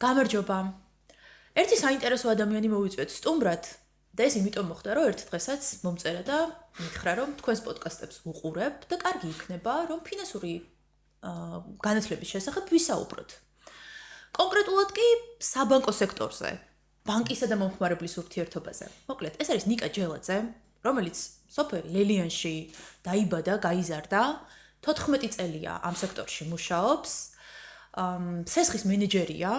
გამარჯობა. ერთი საინტერესო ადამიანი მოვიწვიეთ სტუმრად და ეს იმიტომ მოხდა, რომ ერთ დღესაც მომწერა და მითხრა, რომ თქვენს პოდკასტებს უყურებ და კარგი იქნება, რომ ფინანსური განათლების შესახებ ვისაუბროთ. კონკრეტულად კი საბანკო სექტორზე, ბანკისა და მომხმარებლის ურთიერთობაზე. მოკლედ, ეს არის ნიკა ჯელაძე, რომელიც სოფელ ლელიანში დაიბადა, გაიზარდა, 14 წელია ამ სექტორში მუშაობს, სესხის მენეჯერია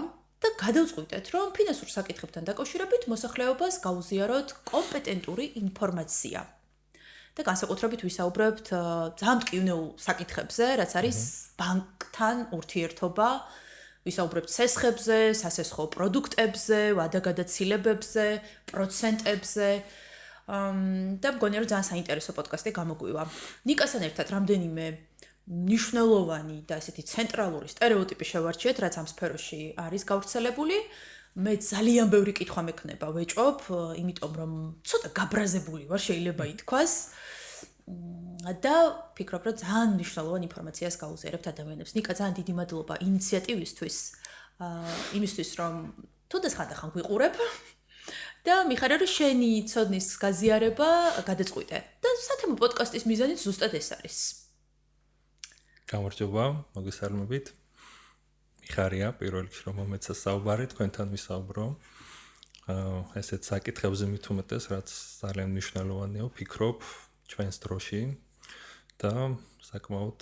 და გადავწყვიტეთ, რომ ფინანსურ საკითხებთან დაკავშირებით მოსახლეობას გაუზიაროთ კომპეტენტური ინფორმაცია. და განსაკუთრებით ვისაუბრებთ ძალიან მტკივნეულ საკითხებზე, რაც არის ბანკთან ურთიერთობა, ვისაუბრებთ სესხებზე, სასესხო პროდუქტებზე, ვადაგადაცილებებზე, პროცენტებზე და მგონია, რომ ძალიან საინტერესო პოდკასტი გამოგვივა. ნიკასთან ერთად რამდენიმე ნიშნულოვანი და ესეთი ცენტრალური სტერეოტიპი შევარჩიეთ, რაც ამ სფეროში არის გავრცელებული. მე ძალიან ბევრი კითხვა მექნება ვეჭვობ, იმიტომ რომ ცოტა გაბრაზებული ვარ, შეიძლება ითქვას. და ფიქრობ, რომ ძალიან მნიშვნელოვან ინფორმაციას გაუზიარებთ ადამიანებს. ნიკა, ძალიან დიდი მადლობა ინიციატივისთვის, იმისთვის, რომ თუნდაც ხანდახან გვიყურებ და მიხარია, რომ შენი ცოდნის გაზიარება გადაწყვიტე. და სათემო პოდკასტის მიზანიც ზუსტად ეს არის. გამარჯობა, მოგესალმებით. მიხარია, პირველ რიგში რომ მომეცა საუბარი თქვენთან ვისაუბრო. ესეთ საკითხებზე მით უმეტეს, რაც ძალიან მნიშვნელოვანია, ვფიქრობ ჩვენს დროში და საკმაოდ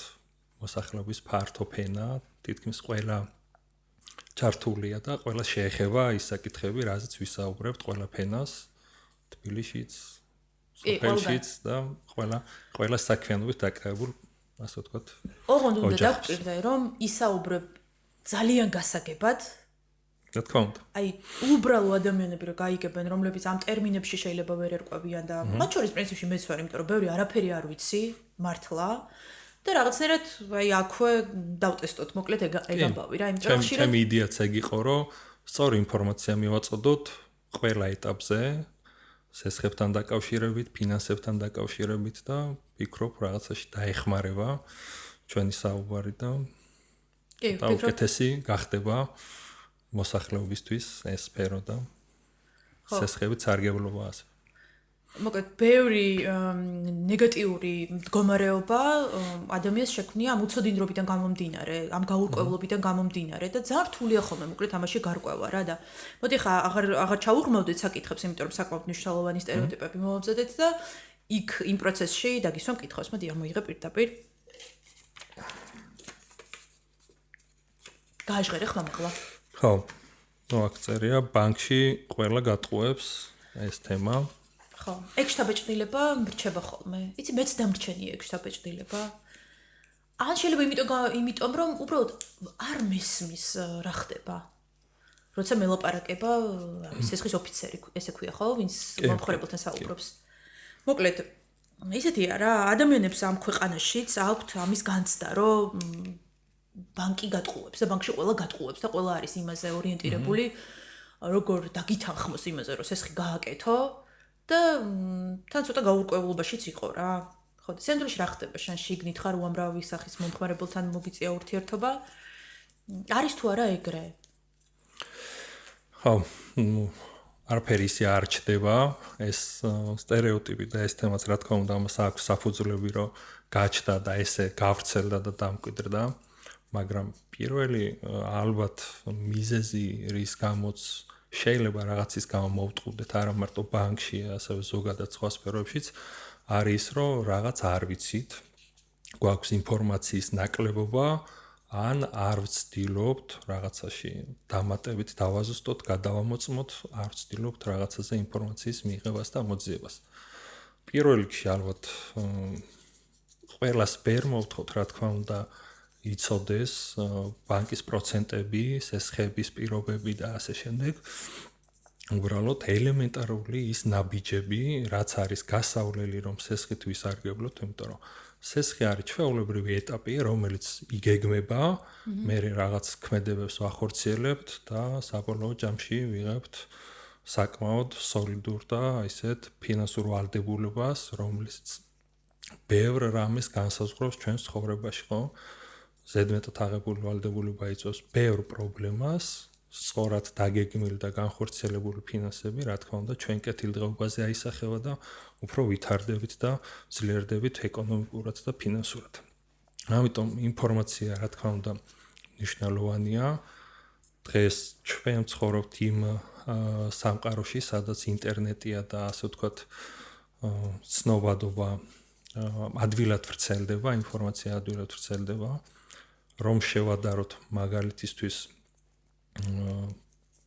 მოსახლეობის ფართო ფენა, თითქმის ყველა ჩართულია და ყველა შეეხება ის საკითხები, რაზეც ვისაუბრებთ ყველა ფენას, თბილისშიც, სოფელშიც და ყველა საქმიანობით დაკავებულ, ასე ვთქვათ. ოღონდ უნდა დავკვირდე, რომ ისაუბრებ ძალიან გასაგებად. რა თქმა უნდა. აი, უბრალო ადამიანები რო გაიგებენ, რომლებიც ამ ტერმინებში შეიძლება ვერ ერკვევიან და მათ შორის პრინციპში მეც ვარ, იმიტომ რომ ბევრი არაფერი არ ვიცი, მართლა. და რაღაცნაირად აი აქვე დავტესტოთ, მოკლედ ეგ ამბავი რა, იმიტომ რომ ხშირად ჩემი იდეაც ეგ იყო, რომ სწორი ინფორმაცია მივაწოდოთ ყველა ეტაპზე, სესხებთან დაკავშირებით, ფინანსებთან დაკავშირებით და ვფიქრობ რაღაცაში დაეხმარება ჩვენი საუბარი და უკეთესი გახდება მოსახლეობისთვის ეს სფერო და სესხებით სარგებლობა ასე. მოკლედ ბევრი ნეგატიური მდგომარეობა ადამიანს შექმნია ამ უცოდინრობიდან გამომდინარე, ამ გაურკვევლობიდან გამომდინარე და ძალიან რთულია ხოლმე მოკლედ ამაში გარკვევა რა და მოდი ხა აღარ ჩაუღრმავდეთ საკითხებს, იმიტომ რომ საკმაოდ მნიშვნელოვანი სტერეოტიპები მოვამზადეთ და იქ იმ პროცესში დაგისვამ კითხვას, მოდი ამოიღე პირდაპირ. გააჟღერე ხმამაღლა. ხო. ნუ აქ წერია ბანკში ყველა გატყუებს ეს თემა. ხო, ეგ შთაბეჭდილება მრჩება ხოლმე. იცი, მეც დამრჩენია ეგ შთაბეჭდილება. ან შეიძლება იმიტომ რომ უბრალოდ არ მესმის რა ხდება. როცა მელაპარაკება სესხის ოფიცერი, ესე ქვია ხო, ვინც მომხმარებელთან საუბრობს. მოკლედ, ისეთია რა, ადამიანებს ამ ქვეყანაშიც აქვთ ამის განცდა, რომ ბანკი გატყუებს და ბანკში ყველა გატყუებს და ყველა არის იმაზე ორიენტირებული, როგორ დაგითანხმოს იმაზე, რომ სესხი გააკეთო. და თან ცოტა გაურკვევლობაშიც იყო რა. ხო, სენდროში რა ხდება? შენ შიგნით ხარ უამრავი სახის მომხმარებელთან მოგიწია ურთიერთობა? არის თუ არა ეგრე? ხო, არაფერი ისე არ ჩდება, ეს სტერეოტიპი და ეს თემაც რა თქმა უნდა ამას აქვს საფუძვლები, რომ გაჩნდა და ესე გავრცელდა და დამკვიდრდა, მაგრამ პირველი ალბათ მიზეზი რის გამოც შეიძლება რაღაცის გამო მოვტყუდეთ არა მარტო ბანკში, ასევე ზოგადად სხვა სფეროებშიც, არის რომ რაღაც არ ვიცით, გვაქვს ინფორმაციის ნაკლებობა, ან არ ვცდილობთ რაღაცაში დამატებით დავაზუსტოთ, გადავამოწმოთ, არ ვცდილობთ რაღაცაზე ინფორმაციის მიღებას და მოძიებას. პირველ რიგში ალბათ ყველას ვერ მოვთხოვთ, რა თქმა უნდა, იცოდეს ბანკის პროცენტები, სესხების პირობები და ასე შემდეგ. უბრალოდ ელემენტარული ის ნაბიჯები, რაც არის გასავლელი, რომ სესხით ვისარგებლოთ, იმიტომ რომ სესხი არის ჩვეულებრივი ეტაპი, რომელიც იგეგმება, მე რაღაც ქმედებებს ვახორციელებთ და საბოლოო ჯამში ვიღებთ საკმაოდ სოლიდურ და ისეთ ფინანსურ ვალდებულებას, რომელიც ბევრ რამეს განსაზღვრავს ჩვენს ცხოვრებაში, ხო? ზედმეტად აღებული ვალდებულება იწვევს ბევრ პრობლემას სწორად დაგეგმილი და განხორციელებული ფინანსები, რა თქმა უნდა, ჩვენ კეთილდღეობაზე აისახება და უფრო ვითარდებით და ძლიერდებით ეკონომიკურად და ფინანსურად. ამიტომ ინფორმაცია, რა თქმა უნდა, მნიშვნელოვანია. დღეს ჩვენ ცხოვრობთ იმ სამყაროში, სადაც ინტერნეტია და ასე ვთქვათ, ცნობადობა ადვილად ვრცელდება, ინფორმაცია ადვილად ვრცელდება, რომ შევადაროთ მაგალითისთვის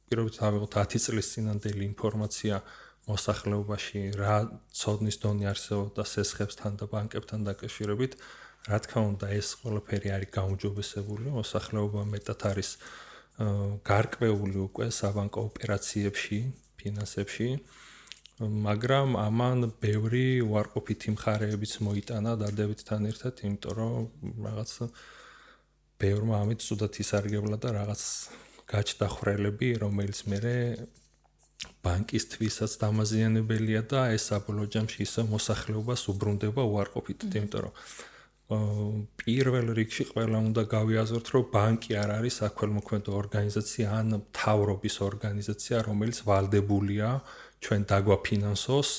პირობითად ავიღოთ 10 წლის წინანდელი ინფორმაცია მოსახლეობაში რა ცოდნის დონე არსებობდა სესხებსთან და ბანკებთან დაკავშირებით, რა თქმა უნდა, ეს ყველაფერი არის გაუმჯობესებული, მოსახლეობა მეტად არის გარკვეული უკვე საბანკო ოპერაციებში, ფინანსებში, მაგრამ ამან ბევრი უარყოფითი მხარეებიც მოიტანა დადებითთან ერთად, იმიტომ რომ რაღაც ბევრმა ამით ცუდად ისარგებლა და რაღაც გაჩნდა ხრელები, რომელიც მერე ბანკისთვისაც დამაზიანებელია და ეს საბოლოო ჯამში ისე მოსახლეობას უბრუნდება უარყოფითად, იმიტომ რომ პირველ რიგში ყველა უნდა გავიაზროთ, რომ ბანკი არ არის საქველმოქმედო ორგანიზაცია ან მთავრობის ორგანიზაცია, რომელიც ვალდებულია ჩვენ დაგვაფინანსოს,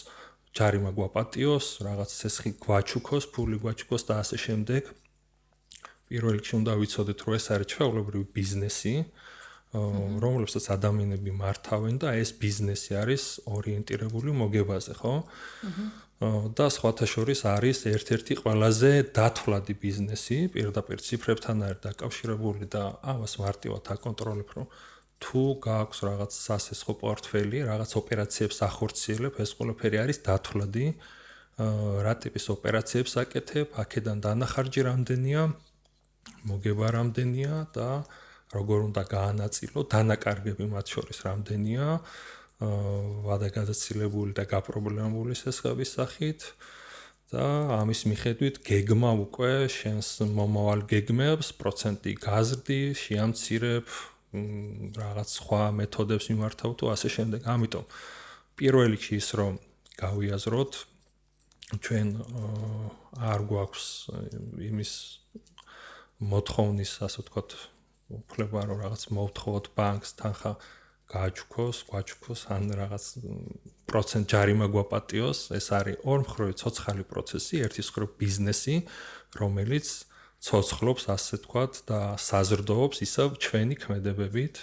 ჯარიმა გვაპატიოს, რაღაც სესხი გვაჩუქოს, ფული გვაჩუქოს და ასე შემდეგ. პირველ რიგში უნდა ვიცოდეთ, რომ ეს არის ჩვეულებრივი ბიზნესი, რომლებსაც ადამიანები მართავენ და ეს ბიზნესი არის ორიენტირებული მოგებაზე, ხო? და სხვათა შორის არის ერთ-ერთი ყველაზე დათვლადი ბიზნესი, პირდაპირ ციფრებთან არის დაკავშირებული და ამას მარტივად აკონტროლებ, რომ თუ გააქვს რაღაც სასესხო პორტფელი, რაღაც ოპერაციებს ახორციელებ, ეს ყველაფერი არის დათვლადი, რა ტიპის ოპერაციებს აკეთებ, აქედან დანახარჯი რამდენია, მოგება რამდენია და როგორ უნდა გაანაწილო, დანაკარგები მათ შორის რამდენია, ვადაგადაცილებული და გაპრობლემებული სესხების სახით და ამის მიხედვით გეგმა უკვე შენს მომავალ გეგმებს პროცენტი გაზრდი, შეამცირებ, რაღაც სხვა მეთოდებს მიმართავ თუ ასე შემდეგ. ამიტომ პირველ რიგში ის რომ გავიაზროთ, ჩვენ არ გვაქვს იმის მოთხოვნის, ასე ვთქვათ, უფლება რომ რაღაც მოვთხოვოთ ბანკს თანხა გააჩუქოს, ან რაღაც პროცენტ ჯარიმა გვაპატიოს, ეს არის ორმხრივი ცოცხალი პროცესი, ერთის მხრივ ბიზნესი, რომელიც ცოცხლობს, ასე ვთქვათ, და საზრდოობს ისევ ჩვენი ქმედებებით,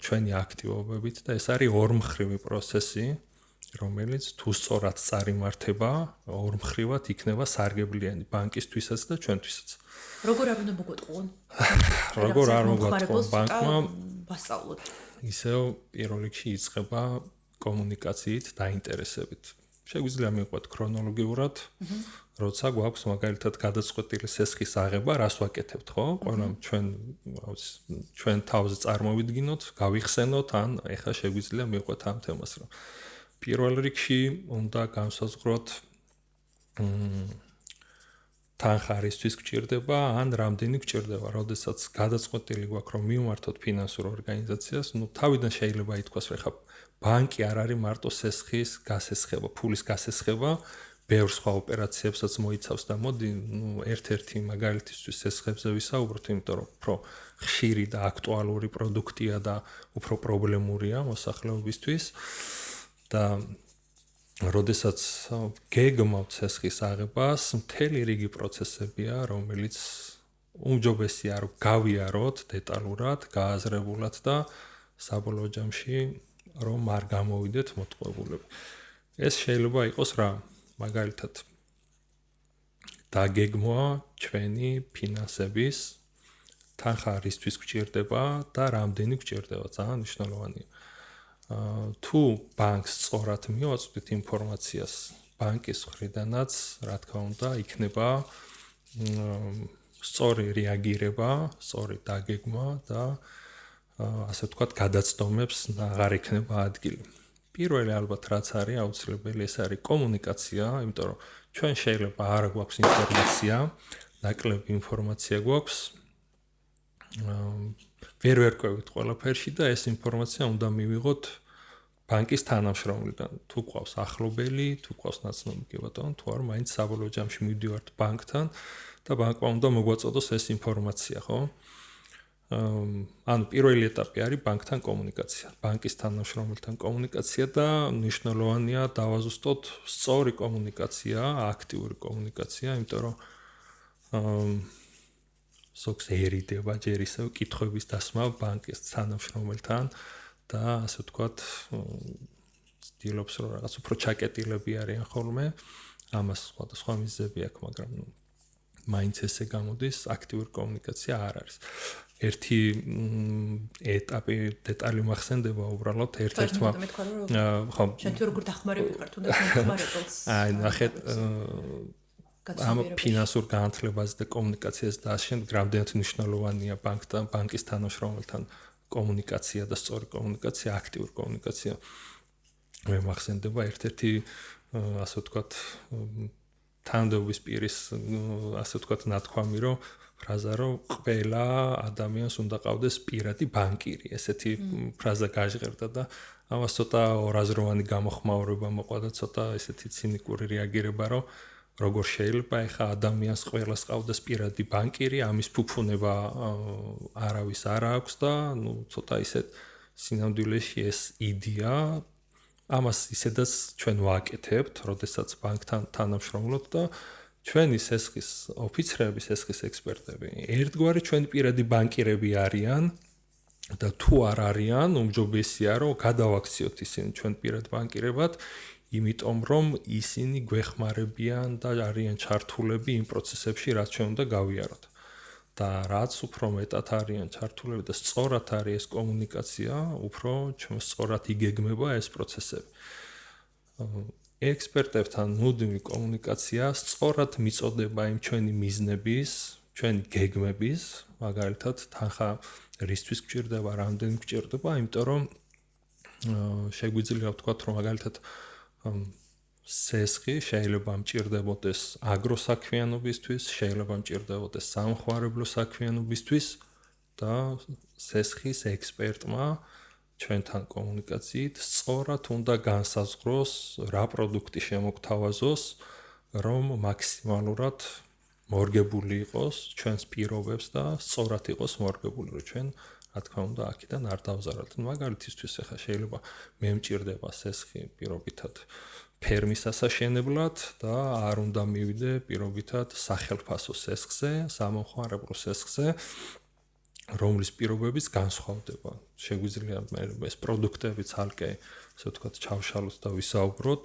ჩვენი აქტივობებით და ეს არის ორმხრივი პროცესი, რომელიც თუ სწორად წარიმართება, ორმხრივად იქნება სარგებლიანი ბანკისთვისაც და ჩვენთვისაც. როგორ არ უნდა მოგვეტყუონ? როგორ არ მოგვეტყუონ ბანკმა? ვასწავლოთ. ისევ პირველ რიგში იწყება კომუნიკაციით და ინტერესებით. შეგვიძლია მივყვეთ ქრონოლოგიურად, როცა გვაქვს მაგალითად გადაწყვეტილი სესხის აღება, რას ვაკეთებთ, ხო? ყველა ჩვენ თავზე წარმოვიდგინოთ, გავიხსენოთ, ან ეხლა შეგვიძლია მივყვეთ ამ თემას, რომ პირველ რიგში უნდა განსაზღვროთ თანხა რისთვის გჭირდება, ან რამდენი გჭირდება, როდესაც გადაწყვეტილი გვაქვს, რომ მივმართოთ ფინანსურ ორგანიზაციას, თავიდან შეიძლება ითქვას, რომ ხა ბანკი არ არის მარტო სესხის გასესხება, ფულის გასესხება, ბევრ სხვა ოპერაციებსაც მოიცავს და მოდი, ერთ-ერთი მაგალითისთვის სესხებზე ვისაუბროთ, იმიტომ რომ უფრო ხშირი და აქტუალური პროდუქტია და უფრო პრობლემურია მოსახლეობისთვის და როდესაც გეგმავთ სესხის აღებას, მთელი რიგი პროცესებია, რომელიც უმჯობესია რომ გავიაროთ დეტალურად, გააზრებულად და საბოლოო ჯამში რომ არ გამოვიდეთ მოტყუებულები. ეს შეიძლება იყოს რა, მაგალითად დაგეგმვა ჩვენი ფინანსების თანხა რისთვის გჭირდება და რამდენი გჭირდება, ძალიან მნიშვნელოვანია. თუ ბანკს სწორად მივაწვდით ინფორმაციას ბანკის მხრიდანაც, რა თქმა უნდა, იქნება სწორი რეაგირება, სწორი დაგეგმა და ასე ვთქვათ, გადაცდომებს აღარ იქნება ადგილი. პირველი ალბათ რაც არის აუცილებელი, ეს არის კომუნიკაცია, იმიტომ რომ ჩვენ შეიძლება არ გვაქვს ინფორმაცია, ნაკლები ინფორმაცია გვაქვს, ვერ ვერკვევით ყველაფერში და ეს ინფორმაცია უნდა მივიღოთ ბანკის თანამშრომლიდან. თუ გვყავს ახლობელი, თუ გვყავს ნაცნობი, კი ბატონო, თუ არ, მაინც საბოლოო ჯამში მივდივართ ბანკთან და ბანკმა უნდა მოგვაწოდოს ეს ინფორმაცია, ხო? ანუ პირველი ეტაპი არის ბანკთან კომუნიკაცია, ბანკის თანამშრომელთან კომუნიკაცია და მნიშვნელოვანია დავაზუსტოთ სწორი კომუნიკაცია, აქტიური კომუნიკაცია, იმიტომ რომ ზოგსერიდება ჯერ ისევ კითხვების დასმა ბანკის თანამშრომელთან და ასე ვთქვათ, ცდილობს რომ რაღაც უფრო ჩაკეტილები არიან ხოლმე, ამას სხვადასხვა მიზეზები აქვს, მაგრამ მაინც ესე გამოდის, აქტიური კომუნიკაცია არ არის. ერთი ეტაპი დეტალი მახსენდება უბრალოდ ერთ-ერთმა ხო შენ თუ როგორ დახმარები ხარ თუნდაც მომხმარებელს აი ნახეთ ამ ფინანსურ განათლებაზე და კომუნიკაციაზე და ამჟამად რამდენად მნიშვნელოვანია ბანკის თანამშრომელთან კომუნიკაცია და სწორი კომუნიკაცია, აქტიური კომუნიკაცია. მე მახსენდება ერთ-ერთი ასე ვთქვათ თანამდებობის პირის ასე ვთქვათ ნათქვამი, რომ ფრაზა რომ ყველა ადამიანს უნდა ყავდეს პირადი ბანკირი. ესეთი ფრაზა გაჟღერდა და ამას ცოტა ორაზროვანი გამოხმაურება მოყვა და ცოტა ესეთი ცინიკური რეაგირება, რომ როგორ შეიძლება ეხა ადამიანს ყველას ყავდეს პირადი ბანკირი, ამის ფუფუნება არავის არ აქვს და ნუ ცოტა ისეთ სინამდვილეში ეს იდეა ამას ისედაც ჩვენ ვაკეთებთ, როდესაც ბანკთან თანამშრომლობთ და ჩვენი სესხის ოფიცრები, სესხის ექსპერტები, ერთგვარი ჩვენი პირადი ბანკირები არიან და თუ არ არიან, უმჯობესია რომ გადავაქციოთ ისინი ჩვენ პირად ბანკირებად, იმიტომ რომ ისინი გვეხმარებიან და არიან ჩართულები იმ პროცესებში, რაც ჩვენ უნდა გავიაროთ. და რაც უფრო მეტად არიან ჩართულები და სწორად არის ეს კომუნიკაცია, უფრო სწორად იგეგმება ეს პროცესები. ექსპერტებთან მუდმივი კომუნიკაცია სწორად მიწოდება იმ ჩვენი მიზნების, ჩვენი გეგმების, მაგალითად, თანხა რისთვის გჭირდება, რამდენი გჭირდება, იმიტომ რომ შეგვიძლია ვთქვათ, რომ მაგალითად სესხი შეიძლება მჭირდებოდეს აგროსაქმიანობისთვის, შეიძლება მჭირდებოდეს სამხმარებლო საქმიანობისთვის და სესხის ექსპერტმა ჩვენთან კომუნიკაციით სწორად უნდა განსაზღვროს, რა პროდუქტი შემოგთავაზოს, რომ მაქსიმალურად მორგებული იყოს ჩვენს პირობებს და სწორად იყოს მორგებული, რომ ჩვენ რა თქმა უნდა აქედან არ დავზარდოთ. მაგალითისთვის ახლა შეიძლება მე მჭირდება სესხი პირობითად ფერმის ასაშენებლად და არ უნდა მივიდე პირობითად სახელმფასო სესხზე, სამომხმარებლო სესხზე, რომლის პირობებიც განსხვავდება. შეგვიძლია ეს პროდუქტები ცალკე, ასე ვთქვათ, ჩავშალოთ და ვისაუბროთ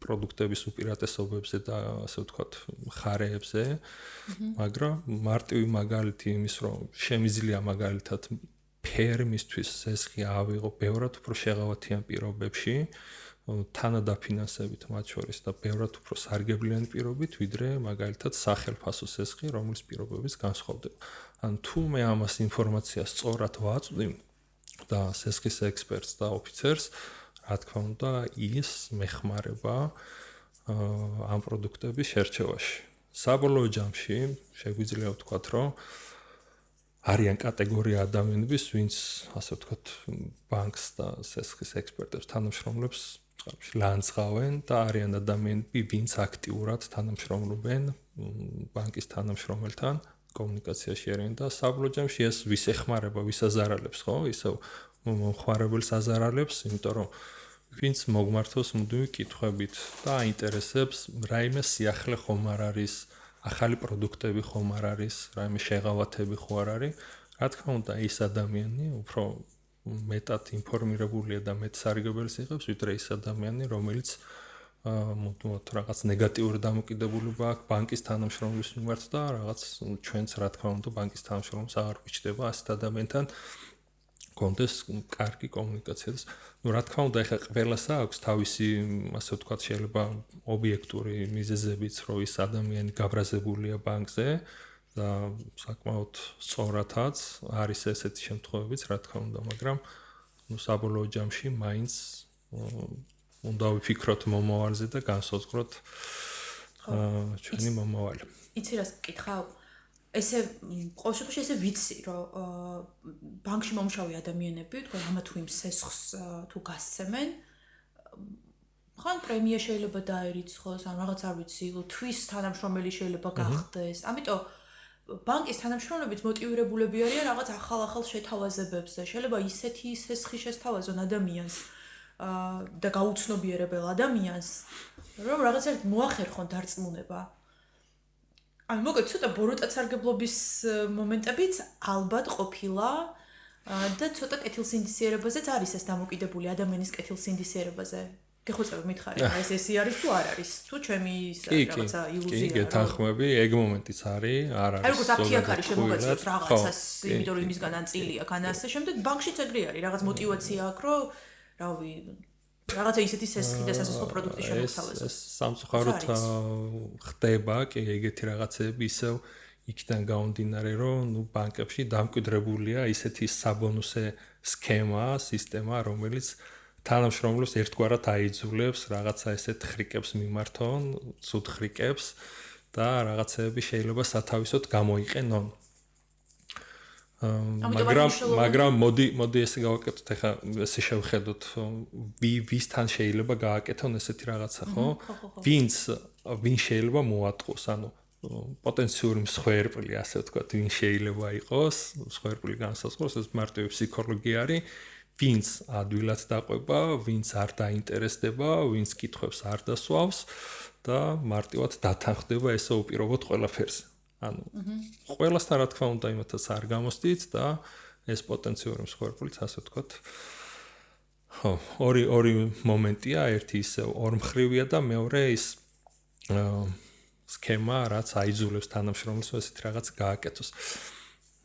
პროდუქტების უპირატესობებზე და ასე ვთქვათ, ხარეებზე, მაგრამ მარტივი მაგალითი იმის, რომ შემიძლია მაგალითად ფერმისთვის სესხი ავიღო ბევრად უფრო შეღავათიან პირობებში, თანადაფინანსებით მათ შორის და ბევრად უფრო სარგებლიანი პირობით, ვიდრე მაგალითად სახელმფასო სესხი, რომლის პირობებიც განსხვავდება. ან თუ მე ამას ინფორმაციას სწორად ვაწვდი და სესხის ექსპერტს და ოფიცერს, რა თქმა უნდა, ის მეხმარება ამ პროდუქტების შერჩევაში. საბოლოო ჯამში შეგვიძლია ვთქვათ, რომ არიან კატეგორია ადამიანების, ვინც ასე ვთქვათ, ბანკს და სესხის ექსპერტებს თანამშრომლებს ლანძღავენ და არიან ადამიანები, ვინც აქტიურად თანამშრომლობენ ბანკის თანამშრომელთან კომუნიკაციაში არიან და საბოლოო ჯამში ეს ვის ეხმარება, ვის აზარალებს, ხო? ისევ მომხმარებელს აზარალებს, იმიტომ რომ ვინც მოგმართავს მუდმივი კითხვებით და აინტერესებს, რაიმე სიახლე ხომ არ არის, ახალი პროდუქტები ხომ არ არის, რაიმე შეღავათები ხო არ არის, რა თქმა უნდა, ის ადამიანი უფრო მეტად ინფორმირებულია და მეტ სარგებელს იღებს, ვიდრე ის ადამიანი, რომელიც მუდმივად რაღაც ნეგატიური დამოკიდებულება აქვს ბანკის თანამშრომლის მიმართ და რაღაც ჩვენც რა თქმა უნდა ბანკის თანამშრომლებს აღარ გვიჩდება ასეთ ადამიანთან კონდეს კარგი კომუნიკაცია. ნუ რა თქმა უნდა, ეხლა ყველას აქვს თავისი, ასე ვთქვათ, შეიძლება ობიექტური მიზეზებიც, რომ ის ადამიანი გაბრაზებულია ბანკზე და საკმაოდ სწორადაც არის ესეთი შემთხვევებიც, რა თქმა უნდა, მაგრამ ნუ საბოლოო ჯამში მაინც უნდა ვიფიქროთ მომავალზე და განსაზღვროთ ჩვენი მომავალი. იცი რას გკითხავ? ესე ყოველ შემთხვევაში ესე ვიცი, რომ ბანკში მომშავე ადამიანები, თქვენ ამა თუ იმ სესხს თუ გასცემენ, ხან პრემია შეიძლება დაერიცხოს, ან რაღაც არ ვიცი, თვის თანამშრომელი შეიძლება გახდეს. ამიტომ ბანკის თანამშრომლებიც მოტივირებულები არიან რაღაც ახალ შეთავაზებებზე. შეიძლება ისეთი სესხი შესთავაზონ ადამიანს და გაუცნობიერებელ ადამიანს, რომ რაღაცა მოახერხონ დარწმუნება. ანუ მოგეთ ცოტა ბოროტაცარგებლობის მომენტებიც ალბათ ყოფილა და ცოტა კეთილსინდისიერებაზეც არის ეს დამოკიდებული ადამიანის კეთილსინდისიერებაზე. გეხოცები მითხარი, ეს არის თუ არ არის? თუ ჩემი რაღაცა ილუზია. კი, გეთანხმები, ეგ მომენტიც არის, არ არის. აი როგორც აფთიაქარი შემოგაწევს რაღაცას, იმიტომ რომ იმისგან ან წილი აქვს, ან ასე შემდეგ, ბანკშიც ეგრე არის, რაღაც мотиваცია აქვს, რომ რავი, რაღაცა ისეთი სესხი და სასაცილო პროდუქტი შემოგთავაზოს. ეს სამწუხაროდ ხდება, კი, ეგეთი რაღაცები ისევ იქიდან გამომდინარე, რომ ნუ ბანკებში დამკვიდრებულია ისეთი საბონუსე სქემა, სისტემა, რომელიც თანამშრომლებს ერთგვარად აიძულებს რაღაცა ესეთ ხრიკებს მიმართონ, ცუდ ხრიკებს და რაღაცეები შეიძლება სათავისოდ გამოიყენონ. მაგრამ მოდი ესე გავაკეთოთ, ეხლა ესე შევხედოთ, ვისთან შეიძლება გააკეთონ ესეთი რაღაცა, ხო? ვინ შეიძლება მოატყოს, ანუ პოტენციური მსხვერპლი, ასე ვთქვათ, ვინ შეიძლება იყოს, მსხვერპლი განსაზღვროს, ეს მარტივი ფსიქოლოგია არის. ვინც ადვილად დაყვება, ვინც არ დაინტერესდება, ვინც კითხვებს არ დასვავს და მარტივად დათანხმდება ესე უპირობოდ ყველაფერზე. ანუ ყველასთან რა თქმა უნდა იმათაც არ გამოსდით და ეს პოტენციური მსხვერპლიც ასე ვთქვათ. ხო, ორი მომენტია, ერთი ისე ორმხრივია და მეორე ის სქემა, რაც აიძულებს თანამშრომლებს ესეთ რაღაც გააკეთოს.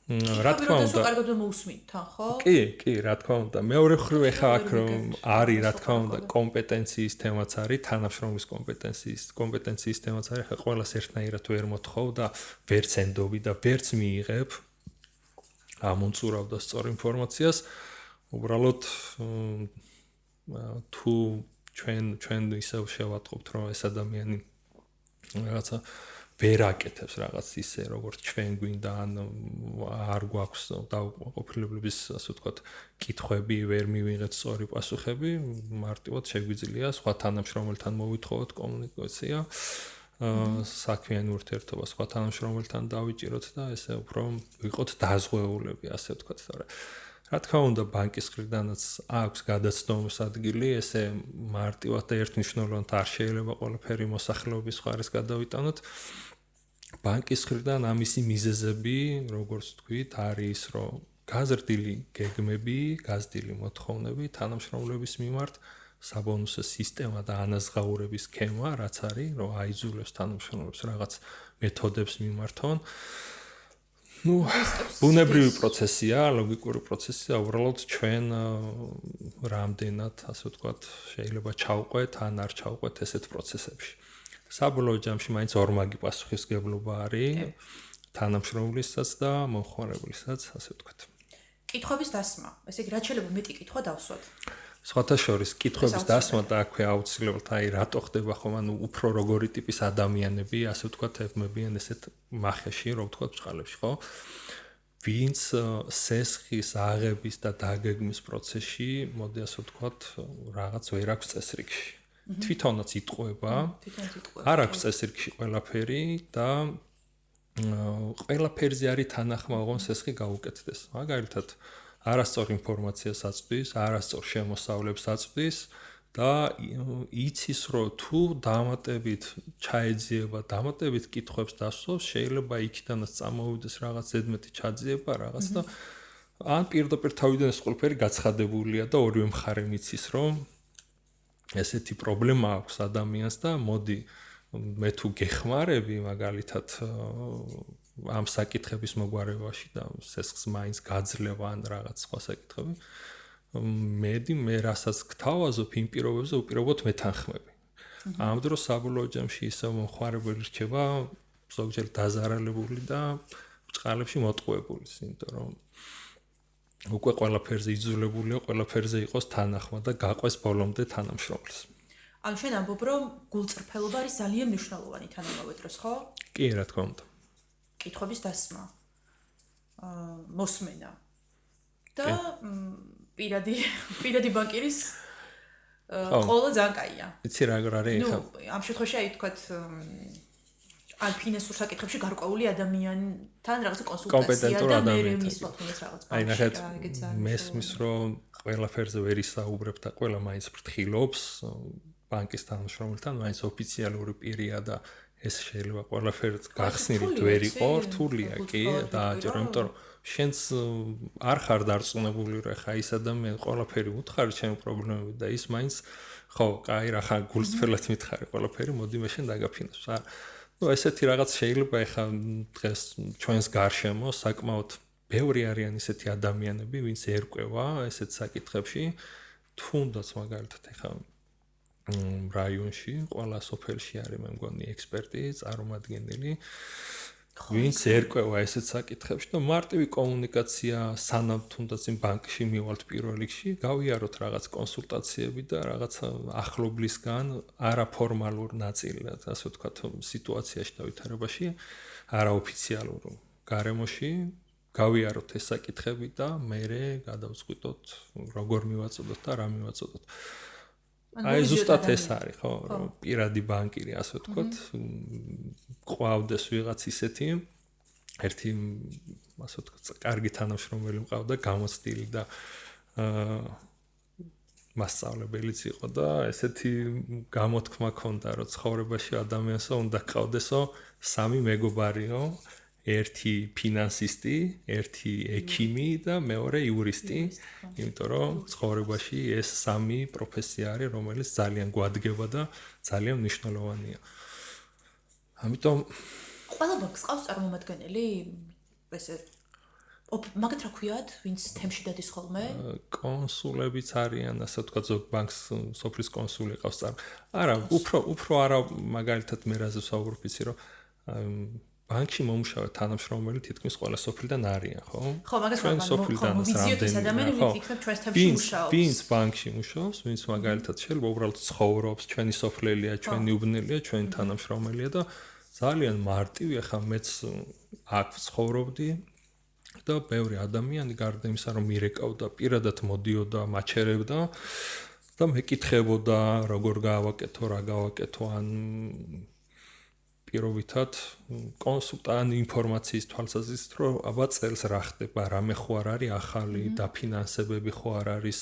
რა თქმა უნდა, კარგად მოусმით თან, ხო? კი, რა თქმა უნდა. მეორე მხრივ ეხა აქ რომ არის, რა თქმა უნდა, კომპეტენციის თემაც არის, თანამშრომლის კომპეტენციის თემაც არის. ხა ყველას ერთნაირად ვერ მოთხოვ და ვერც ენდობი და ვერც მიიღებ ამონწურავ და სწორ ინფორმაციას. უბრალოდ თუ ჩვენ ისევ შევატყობთ, რომ ეს ადამიანი რაღაცა ვერ აკეთებს რაღაც ისე, როგორც ჩვენ გვინდა, ან არ გვაქვს დაუყოფილებლების, ასე ვთქვათ, კითხვები, ვერ მივიღეთ სწორი პასუხები, მარტივად შეგვიძლია სხვა თანამშრომელთან მოვითხოვოთ კომუნიკაცია, საქმიანი ურთიერთობა სხვა თანამშრომელთან დავიჭიროთ და ესე უფრო ვიყოთ დაზღვეულები, ასე ვთქვათ, თორე რა თქმა უნდა, ბანკის მხრიდანაც აქვს გადაცნობის ადგილი, ესე მარტივად და ერთნიშნულოვნად არ შეიძლება ყველაფერი მოსახლეობის მხარეს გადავიტანოთ. ბანკის მხრიდან ამისი მიზეზები, როგორც თქვით, არის, რომ გაზრდილი გეგმები, გაზრდილი მოთხოვნები თანამშრომლების მიმართ, საბონუსო სისტემა და ანაზღაურების სქემა, რაც არის, რომ აიძულებს თანამშრომლებს რაღაც მეთოდებს მიმართონ. ნუ ბუნებრივი პროცესია, ლოგიკური პროცესია, უბრალოდ ჩვენ რამდენად, ასე ვთქვათ, შეიძლება ჩავყვეთ ან არ ჩავყვეთ ესეთ პროცესებში. საბოლოო ჯამში მაინც ორმაგი პასუხისმგებლობა არის თანამშრომლისაც და მომხმარებლისას, ასე ვთქვათ. კითხვების დასმა. ესე იგი, რაც შეიძლება მეტი კითხვა დავსვათ. სხვათა შორის კითხვების დასმა და აქვე აუცილებლად აი რატო ხდება ხომ ანუ უფრო როგორი ტიპის ადამიანები, ასე ვთქვათ, ებმებიან ესეთ მახეში, რო ვთქვათ, ბჭყალებში, ხო? ვინც სესხის აღების და დაგეგმის პროცესში, მოდი ასე ვთქვათ, რაღაც ვერ აქვს წესრიგში. თვითონაც იტყუება, არ აქვს წესრიგში ყველაფერი და ყველაფერზე არის თანახმა, ოღონდ სესხი გაუკეთდეს. მაგალითად, არასწორ ინფორმაციას აწვდის, არასწორ შემოსავლებს აწვდის და იცის, რომ თუ დამატებით ჩაეძიება, დამატებით კითხვებს დასვავს, შეიძლება იქიდანაც წამოვიდეს რაღაც ზედმეტი ჩაძიება, რაღაც და ან პირდაპირ თავიდან ეს ყველაფერი გაცხადებულია და ორივე მხარე მიცის, რომ ესეთი პრობლემა აქვს ადამიანს და მოდი მე თუ გეხმარები მაგალითად ამ საკითხების მოგვარებაში და სესხს მაინც გაძლევა ან რაღაც სხვა საკითხები მე რასაც გთავაზობ იმ პირობებზე უპირობოდ მეთანხმები. ამ დროს საბოლოო ჯამში ისევ მომხმარებელი რჩება ზოგჯერ დაზარალებული და ბჭყალებში მოტყუებული, იმიტომ რომ უკვე ყველაფერზე იძულებულია, ყველაფერზე იყოს თანახმა და გაყვეს ბოლომდე თანამშრომელს. ანუ შენ ამბობ, რომ გულწრფელობა არის ძალიან მნიშვნელოვანი თანამედროვე დროს, ხო? კი, რა თქმა უნდა. კითხვების დასმა, მოსმენა და პირადი ბანკირის ყოლა ძალიან კაია. იცი რა არის ხა? ამ შემთხვევაში აი თქვათ ან ფინანსურ საკითხებში გარკვეული ადამიანთან რაღაცა კონსულტაცია კომპეტენტურ და მე ადამიანთან. მისვლა თუნდაც რაღაც აი ნახეთ, ბანკში და ეგეც არის. მესმის რომ ყველაფერზე ვერ ისაუბრებ და ყველა მაინც ფრთხილობს ბანკის თანამშრომელთან, მაინც ოფიციალური პირია და ეს შეიძლება ყველაფერს გახსნილით ვერ იყო, რთულია კი დააჯერო, იმიტომ რომ შენც არ ხარ დარწმუნებული რომ ხა ის ადამიანი ყველაფერი უთხარი ჩემი პრობლემები და ის მაინც ხო, კაი რა ხარ გულწრფელად მითხარი ყველაფერი, მოდი მე შენ დაგაფინანსო. ნუ ესეთი რაღაც შეიძლება ხა დღეს ჩვენს გარშემო საკმაოდ ბევრი არიან ისეთი ადამიანები, ვინც ერკვევა ესეთ საკითხებში, თუნდაც მაგალითად ხა რაიონში, ყველა სოფელში არის მე მგონი ექსპერტი, წარმომადგენელი, ვინც ერკვევა ესეთ საკითხებში და მარტივი კომუნიკაცია სანამ თუნდაც იმ ბანკში მივალთ პირველ რიგში, გავიაროთ რაღაც კონსულტაციები და რაღაც ახლობლისგან არაფორმალურ ნაწილად, ასე ვთქვათ, სიტუაციაში და ვითარებაში, არაოფიციალურ გარემოში გავიაროთ ეს საკითხები და მერე გადავწყვიტოთ როგორ მივაწოდოთ და რა მივაწოდოთ. აი ზუსტად ეს არის, ხო, რომ პირადი ბანკირი, ასე ვთქვათ, ყავდეს ვიღაც ისეთი ერთი, ასე ვთქვათ, კარგი თანამშრომელი მყავდა, გამოცდილი და მასწავლებელიც იყო და ესეთი გამოთქმა ჰქონდა, რომ ცხოვრებაში ადამიანსო უნდა ყავდესო სამი მეგობარიო, ერთი ფინანსისტი, ერთი ექიმი და მეორე იურისტი, იმიტომ რომ ცხოვრებაში ეს სამი პროფესია არის, რომელიც ძალიან გვადგება და ძალიან მნიშვნელოვანია. ამიტომ ყველა ბანკს ყავს წარმომადგენელი? ესე მაგათ რა ქვიათ, ვინც თემში დადის ხოლმე? კონსულებიც არიან, ასე ვთქვათ, ზოგ ბანკს სოფლის კონსული ყავს არა, უფრო არა მაგალითად მე რაზე ვსაუბრობ, იცი რომ ბანკში მომუშავე თანამშრომელი თითქმის ყველა სოფლიდან არიან, ხო? ხო, მაგას ჩვენ სოფლიდან ვიზიოთ ეს ადამიანი, ვინც იქნებ ჩვენს თემში მუშაობს. ვინც ბანკში მუშაობს, ვინც მაგალითად შეიძლება უბრალოდ ცხოვრობს, ჩვენი სოფლელია, ჩვენი უბნელია, ჩვენი თანამშრომელია და ძალიან მარტივი, ახლა მეც აქ ცხოვრობდი და ბევრი ადამიანი გარდა იმისა, რომ მირეკავდა, პირადად მოდიოდა, მაჩერებდა და მეკითხებოდა, როგორ გავაკეთო, რა გავაკეთო, ან პირობითად კონსულტანტ ინფორმაციის თვალსაზრისით, რომ აბა წელს რა ხდება, რამე ხო არ არის ახალი დაფინანსებები ხო არ არის,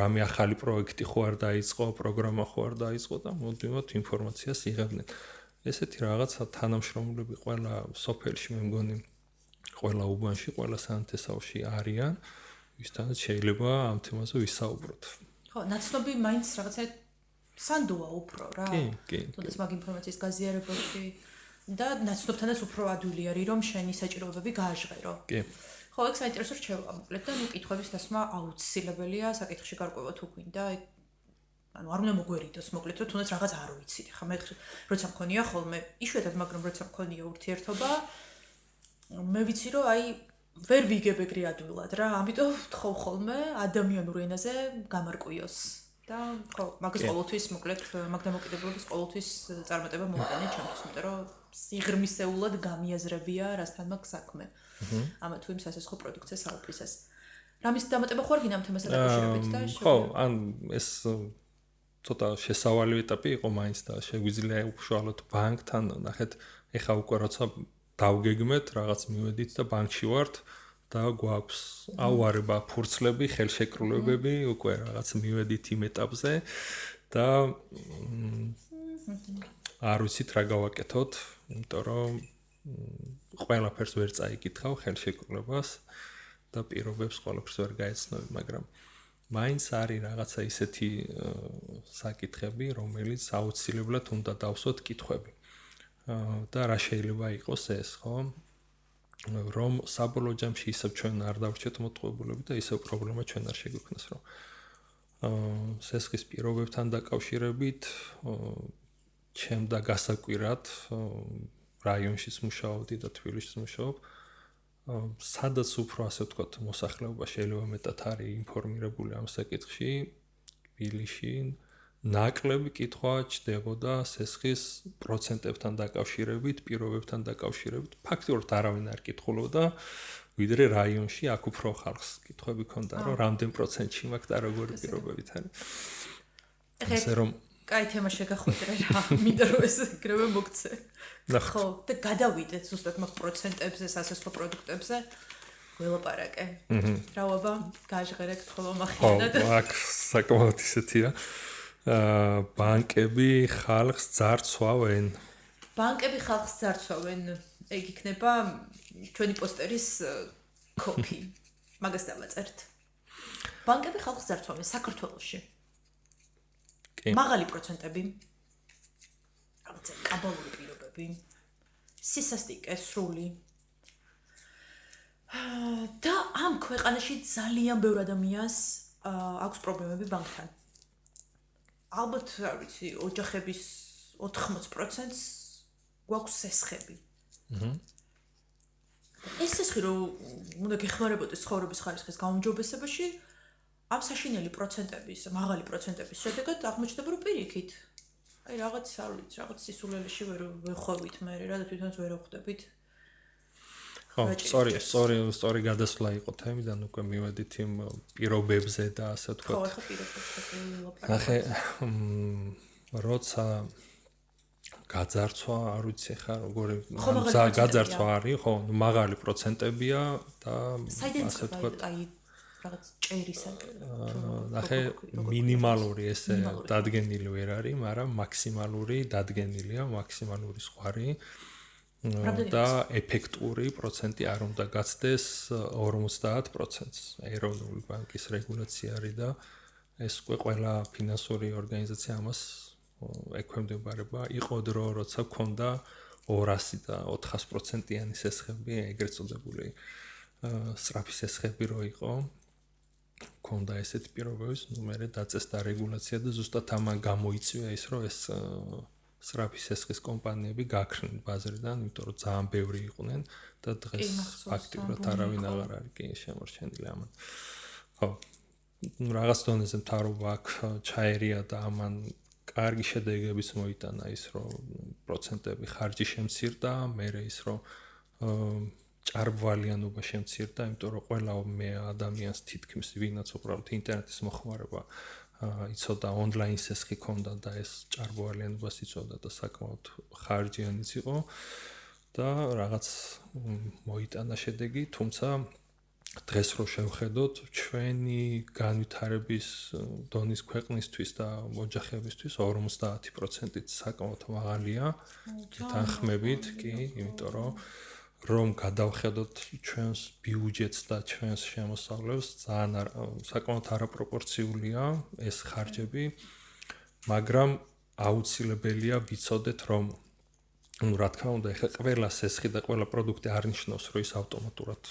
რამე ახალი პროექტი ხო არ დაიწყო, პროგრამა ხო არ დაიწყო და მოდივით ინფორმაციას იღებდნენ. ესეთი რაღაცა თანამშრომლები ყველა სოფელში მე მგონი ყველა უბანში, ყველა სანათესავში არიან, ვისთანაც შეიძლება ამ თემაზე ვისაუბროთ. ხო, ნაცნობი მაინც რაღაცა სანდოა უფრო რა. კი. თუნდაც მაგ ინფორმაციის გაზიარებაში და ნაცნობთანაც უფრო ადვილი არის, რომ შენი საჭიროებები გააჟღერო. კი. ხო, ეგ საინტერესო რჩევა მოკლედ და ნუ კითხვების დასმა აუცილებელია საკითხში გარკვევა თუ გვინდა. ანუ არ უნდა მოგვერიდოს მოკლედ, რომ თუნდაც რაღაც არ ვიცით. ხა მე როცა მქონია ხოლმე, იშვიათად, მაგრამ როცა მქონია ურთიერთობა, მე ვიცი რომ აი ვერ ვიგებ ეგრე ადვილად რა, ამიტომ ვთხოვ ხოლმე ადამიანურ ენაზე გამარკვიოს. და ხო, მაგას ყოველთვის მოკლედ მაგ დამოკიდებულებას ყოველთვის წარმატება მოვიტანე ჩემთვის, იმიტომ რომ სიღრმისეულად გამიაზრებია რასთან მაქვს საქმე. ამა თუ იმ სასესხო პროდუქციას საუბრისას. რამის დამატება ხო არ გინდა ამ თემასთან დაკავშირებით და ხო, ან ეს ცოტა შესავალი ეტაპი იყო მაინც და შეგვიძლია უშუალოდ ბანკთან ნახეთ, ეხა უკვე როცა დავგეგმეთ, რაღაც მივედით და ბანკში ვართ და გვაქვს აუარება ფურცლები, ხელშეკრულებები, უკვე რაღაც მივედით იმ ეტაპზე და არ ვიცით რა გავაკეთოთ, იმიტომ რომ ყველაფერს ვერ წაიკითხავ ხელშეკრულებას და პირობებს ყველაფერს ვერ გაეცნობ, მაგრამ მაინც არის რაღაცა ისეთი საკითხები, რომელიც აუცილებლად უნდა დავსვათ კითხვები. და რა შეიძლება იყოს ეს, ხო? რომ საბოლოო ჯამში ისევ ჩვენ არ დავრჩეთ მოტყუებულები და ისევ პრობლემა ჩვენ არ შეგვექმნას, რომ სესხის პირობებთან დაკავშირებით ჩემდა გასაკვირად რაიონშიც მუშაობდი და თბილისშიც მუშაობ. სადაც უფრო ასე ვთქვათ, მოსახლეობა შეიძლება მეტად არის ინფორმირებული ამ საკითხში, თბილისში ნაკლები კითხვა ჩდებოდა სესხის პროცენტებთან დაკავშირებით, პირობებთან დაკავშირებით. ფაქტიურად არავინ არ კითხულობდა, ვიდრე რაიონში აქ უფრო ხალხს კითხვები ქონდა, რომ რამდენ პროცენტში მაქვს და როგორი პირობებით არის. ესე რომ კაი თემა შეგახვედრე რა. მინდა რომ ეს ეგრევე მოგცე. ხო, და გადავიდეთ ზუსტად მაგ პროცენტებზე, სასესხო პროდუქტებზე. ველაპარაკე. რავაბა, გაჟღერეთ ხოლმე მახინად. ხო, აქ საკმაოდ ისეთია. ბანკები ხალხს ძარცვავენ. ბანკები ხალხს ძარცვავენ. ეგ იქნება ჩვენი პოსტერის კოპი. მაგას დავაწერთ. ბანკები ხალხს ძარცვავენ საქართველოში. მაღალი პროცენტები. რაღაცა კაბალური პირობები. სისასტიკე სრული. და ამ ქვეყანაში ძალიან ბევრ ადამიანს აქვს პრობლემები ბანკთან. ალბათ, არ ვიცი, ოჯახების 80%-ს გვაქვს სესხები. ეს სესხი რომ უნდა გეხმარებოდეს ცხოვრების ხარისხის გაუმჯობესებაში, ამ საშინელი პროცენტების, მაღალი პროცენტების შედეგად აღმოჩნდება, რომ პირიქით. აი რაღაც, არ ვიცი, რაღაც სისულელეში ვერ ხვევით მე რა და თვითონაც ვერ ხვდებით. ხო, სწორი გადასვლა იყო თემიდან, უკვე მივედით იმ პირობებზე და ასე ვთქვათ. ხო, ახლა პირობებზე ვილაპარაკოთ. ნახე, როცა გაძარცვა, არ ვიცი ხა როგორი გაძარცვა არის, ხო, მაღალი პროცენტებია და ასე ვთქვათ, აი რაღაც ჭერისაკენ. ნახე, მინიმალური ესე დადგენილი ვერ არის, მაგრამ მაქსიმალური დადგენილია, მაქსიმალური სხვარი. და ეფექტური პროცენტი არ უნდა გაცდეს 50%-ს. ეროვნული ბანკის რეგულაცია არის და ეს ყველა ფინანსური ორგანიზაცია ამას ექვემდებარება. იყო დრო, როცა ქონდა 200 და 400%-იანი სესხები, ეგრეთ წოდებული სწრაფი სესხები რო იყო. ქონდა ესეთი პირობების, ნუ მე დაწესდა რეგულაცია და ზუსტად ამან გამოიწვია ის, რომ ეს სწრაფი სესხის კომპანიები გაქრნენ ბაზრიდან, იმიტომ რომ ძალიან ბევრი იყვნენ და დღეს ფაქტიურად არავინ აღარ არის კი შემორჩენილი ამან. ხო, რაღაც დონეზე მთავრობა აქ ჩაერია და ამან კარგი შედეგებიც მოიტანა ის, რომ პროცენტები ხარჯი შემცირდა, მერე ის, რომ ჭარბვალიანობა შემცირდა, იმიტომ რომ ყველა მე ადამიანს თითქმის ვინაც უბრალოდ ინტერნეტის მოხმარება იცოდა ონლაინ სესხი ქონდა და ეს ჭარბვალიანობას იცოდა და საკმაოდ ხარჯიანიც იყო და რაღაც მოიტანა შედეგი, თუმცა დღეს რო შევხედოთ ჩვენი განვითარების დონის ქვეყნისთვის და ოჯახებისთვის 50%-ით საკმაოდ მაღალია თანხმებით კი, იმიტომ რომ გადავხედოთ ჩვენს ბიუჯეტს და ჩვენს შემოსავლებს, ძალიან საკმაოდ არაპროპორციულია ეს ხარჯები, მაგრამ აუცილებელია ვიცოდეთ, რომ ну, რა თქმა უნდა, ეხლა ყველა სესხი და ყველა პროდუქტი არ ნიშნავს, რომ ის ავტომატურად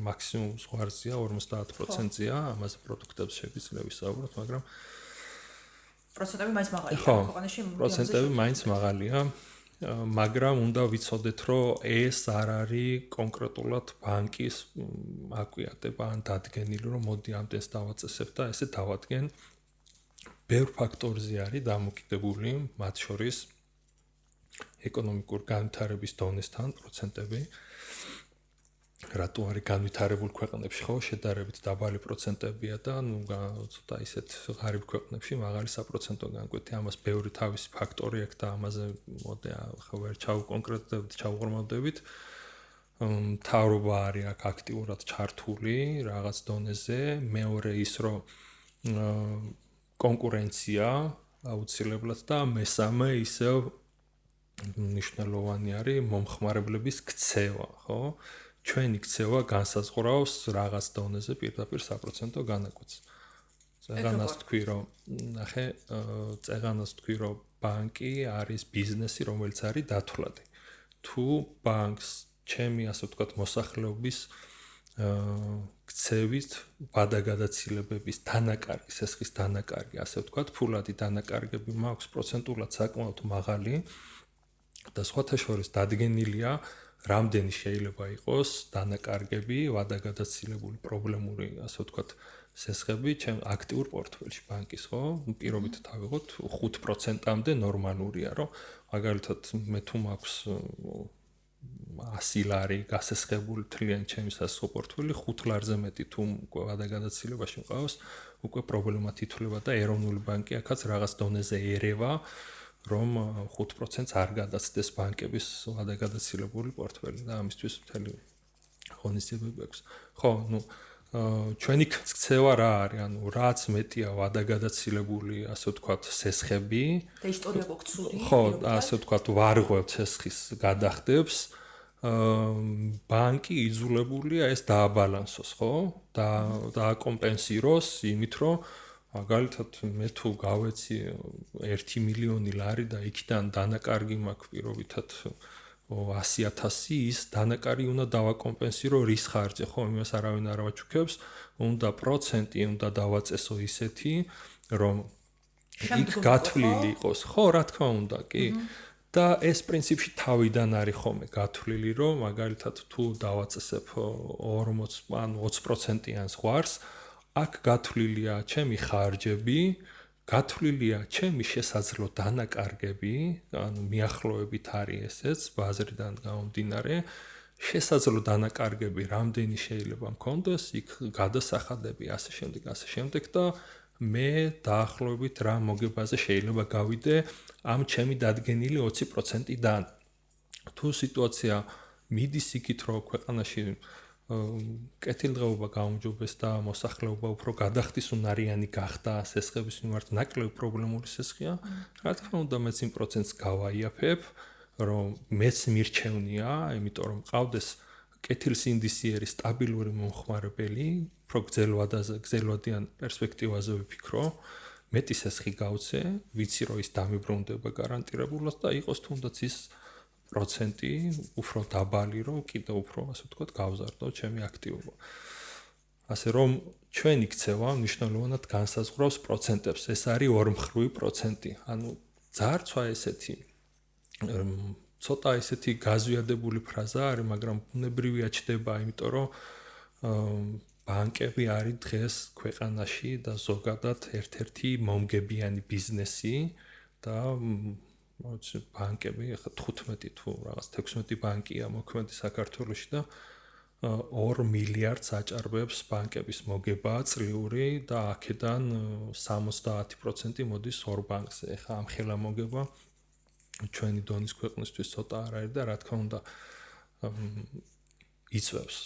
მაქსიმუმ ზღვარზია, 50%-ია, ამაზე პროდუქტებს შეგვიძლია ვისაუბროთ, მაგრამ პროცენტები მაინც მაღალია ქვეყანაში. პროცენტები მაინც მაღალია, მაგრამ უნდა ვიცოდეთ, რომ ეს არ არის კონკრეტულად ბანკის აკვიატება ან დადგენილი, რომ მოდი ამდენს დავაწესებ და ესე დავადგენ. ბევრ ფაქტორზე არის დამოკიდებული, მათ შორის ეკონომიკურ განვითარების დონესთან პროცენტები. რატო არის განვითარებულ ქვეყნებში ხო შედარებით დაბალი პროცენტებია და ნუ ცოტა ისეთ ღარიბ ქვეყნებში მაღალი საპროცენტო განკვეთი. ამას ბევრი თავისი ფაქტორი აქვს და ამაზე მოდი ხო ვერ ჩავკონკრეტებთ, ჩავღრმავდებით. მთავრობა არის აქ აქტიურად ჩართული რაღაც დონეზე. მეორე ის, რომ კონკურენცია აუცილებლად და მესამე ისევ მნიშვნელოვანი არის მომხმარებლების ქცევა, ხო? ჩვენი ქცევა განსაზღვრავს რაღაც დონეზე პირდაპირ საპროცენტო განაკვეთს. წეღანას თქვი, რომ ნახე, წეღანას თქვი, რომ ბანკი არის ბიზნესი, რომელიც არის დათვლადი. თუ ბანკს ჩემი ასე ვთქვათ მოსახლეობის ქცევით, ვადაგადაცილებების დანაკარგი, სესხის დანაკარგი, ასე ვთქვათ, ფულადი დანაკარგები მაქვს პროცენტულად საკმაოდ მაღალი. და სხვათა შორის დადგენილია, რამდენი შეიძლება იყოს დანაკარგები, ვადაგადაცილებული პრობლემური, ასე ვთქვათ, სესხები ჩემ აქტიურ პორტფელში ბანკის, ხო? პირობით თავიღოთ 5%-მდე ნორმალურია, რომ მაგალითად მე თუ მაქვს 100 ლარი გასესხებული თლიანი ჩემი სასხო პორტფელი 5 ლარზე მეტი თუ ვადაგადაცილებაში მყავს, უკვე პრობლემა თითვლება და ეროვნული ბანკი აქაც რაღაც დონეზე ერევა, რომ 5%-ს არ გადაცდეს ბანკების ვადაგადაცილებული პორტფელი და ამისთვის მთელი ღონისძიებები აქვს. ხო, ჩვენი ქცევა რა არის? ანუ რაც მეტია ვადაგადაცილებული, ასე ვთქვათ, სესხები და ისტორია გვაქვს ცუდი. ხო, ასე ვთქვათ, ვარღვევთ სესხის გადახდებს. ბანკი იძულებულია ეს დააბალანსოს, ხო? და დააკომპენსიროს იმით, რომ მაგალითად მე თუ გავეცი 1 მილიონი ლარი და იქიდან დანაკარგი მაქვს პირობითად 100,000, ის დანაკარგი უნდა დავაკომპენსირო რის ხარჯზე, ხო, იმას არავინ არ ავაჩუქებს, უნდა პროცენტი უნდა დავაწესო ისეთი, რომ იქ გათვლილი იყოს, ხო, რა თქმა უნდა, კი. და ეს პრინციპში თავიდან არის ხოლმე გათვლილი, რომ მაგალითად თუ დავაწესებ 40 ან 20%-იან ზღვარს, აქ გათვლილია ჩემი ხარჯები, გათვლილია ჩემი შესაძლო დანაკარგები, ანუ მიახლოებით არის ესეც ბაზრიდან გამომდინარე, შესაძლო დანაკარგები რამდენი შეიძლება მქონდეს, იქ გადასახადები ასე შემდეგ და მე დაახლოებით რა მოგებაზე შეიძლება გავიდე ამ ჩემი დადგენილი 20%-დან. თუ სიტუაცია მიდის იქით, რომ ქვეყანაში კეთილდღეობა გაუმჯობეს და მოსახლეობა უფრო გადახდის უნარიანი გახდა, სესხების მიმართ ნაკლები პრობლემური სესხია, რა თქმა უნდა მეც იმ პროცენტს გავაიაფებ, რომ მეც მირჩევნია, იმიტომ რომ მყავდეს კეთილსინდისიერი სტაბილური მომხმარებელი, უფრო გრძელვადიან პერსპექტივაზე ვიფიქრო, მეტი სესხი გავცე, ვიცი რომ ის დამიბრუნდება გარანტირებულად და იყოს თუნდაც ის პროცენტი უფრო დაბალი, რომ კიდევ უფრო, ასე ვთქვათ, გავზარდო ჩემი აქტივობა. ასე რომ ჩვენი ქცევა მნიშვნელოვნად განსაზღვრავს პროცენტებს. ეს არის ორმხრივი პროცენტი. ანუ ძარცვა ესეთი ცოტა ესეთი გაზვიადებული ფრაზა არის, მაგრამ ბუნებრივია ჩდება, იმიტომ რომ ბანკები არის დღეს ქვეყანაში და ზოგადად ერთ-ერთი მომგებიანი ბიზნესი და ბანკები ახლა 15 თუ რაღაც 16 ბანკია მოქმედი საქართველოში და 2 მილიარდს აჭარბებს ბანკების მოგება წლიური და აქედან 70% მოდის ორ ბანკზე. ახლა ამ ხელა მოგება ჩვენი დონის ქვეყნისთვის ცოტა არ არის და რა თქმა უნდა იწვევს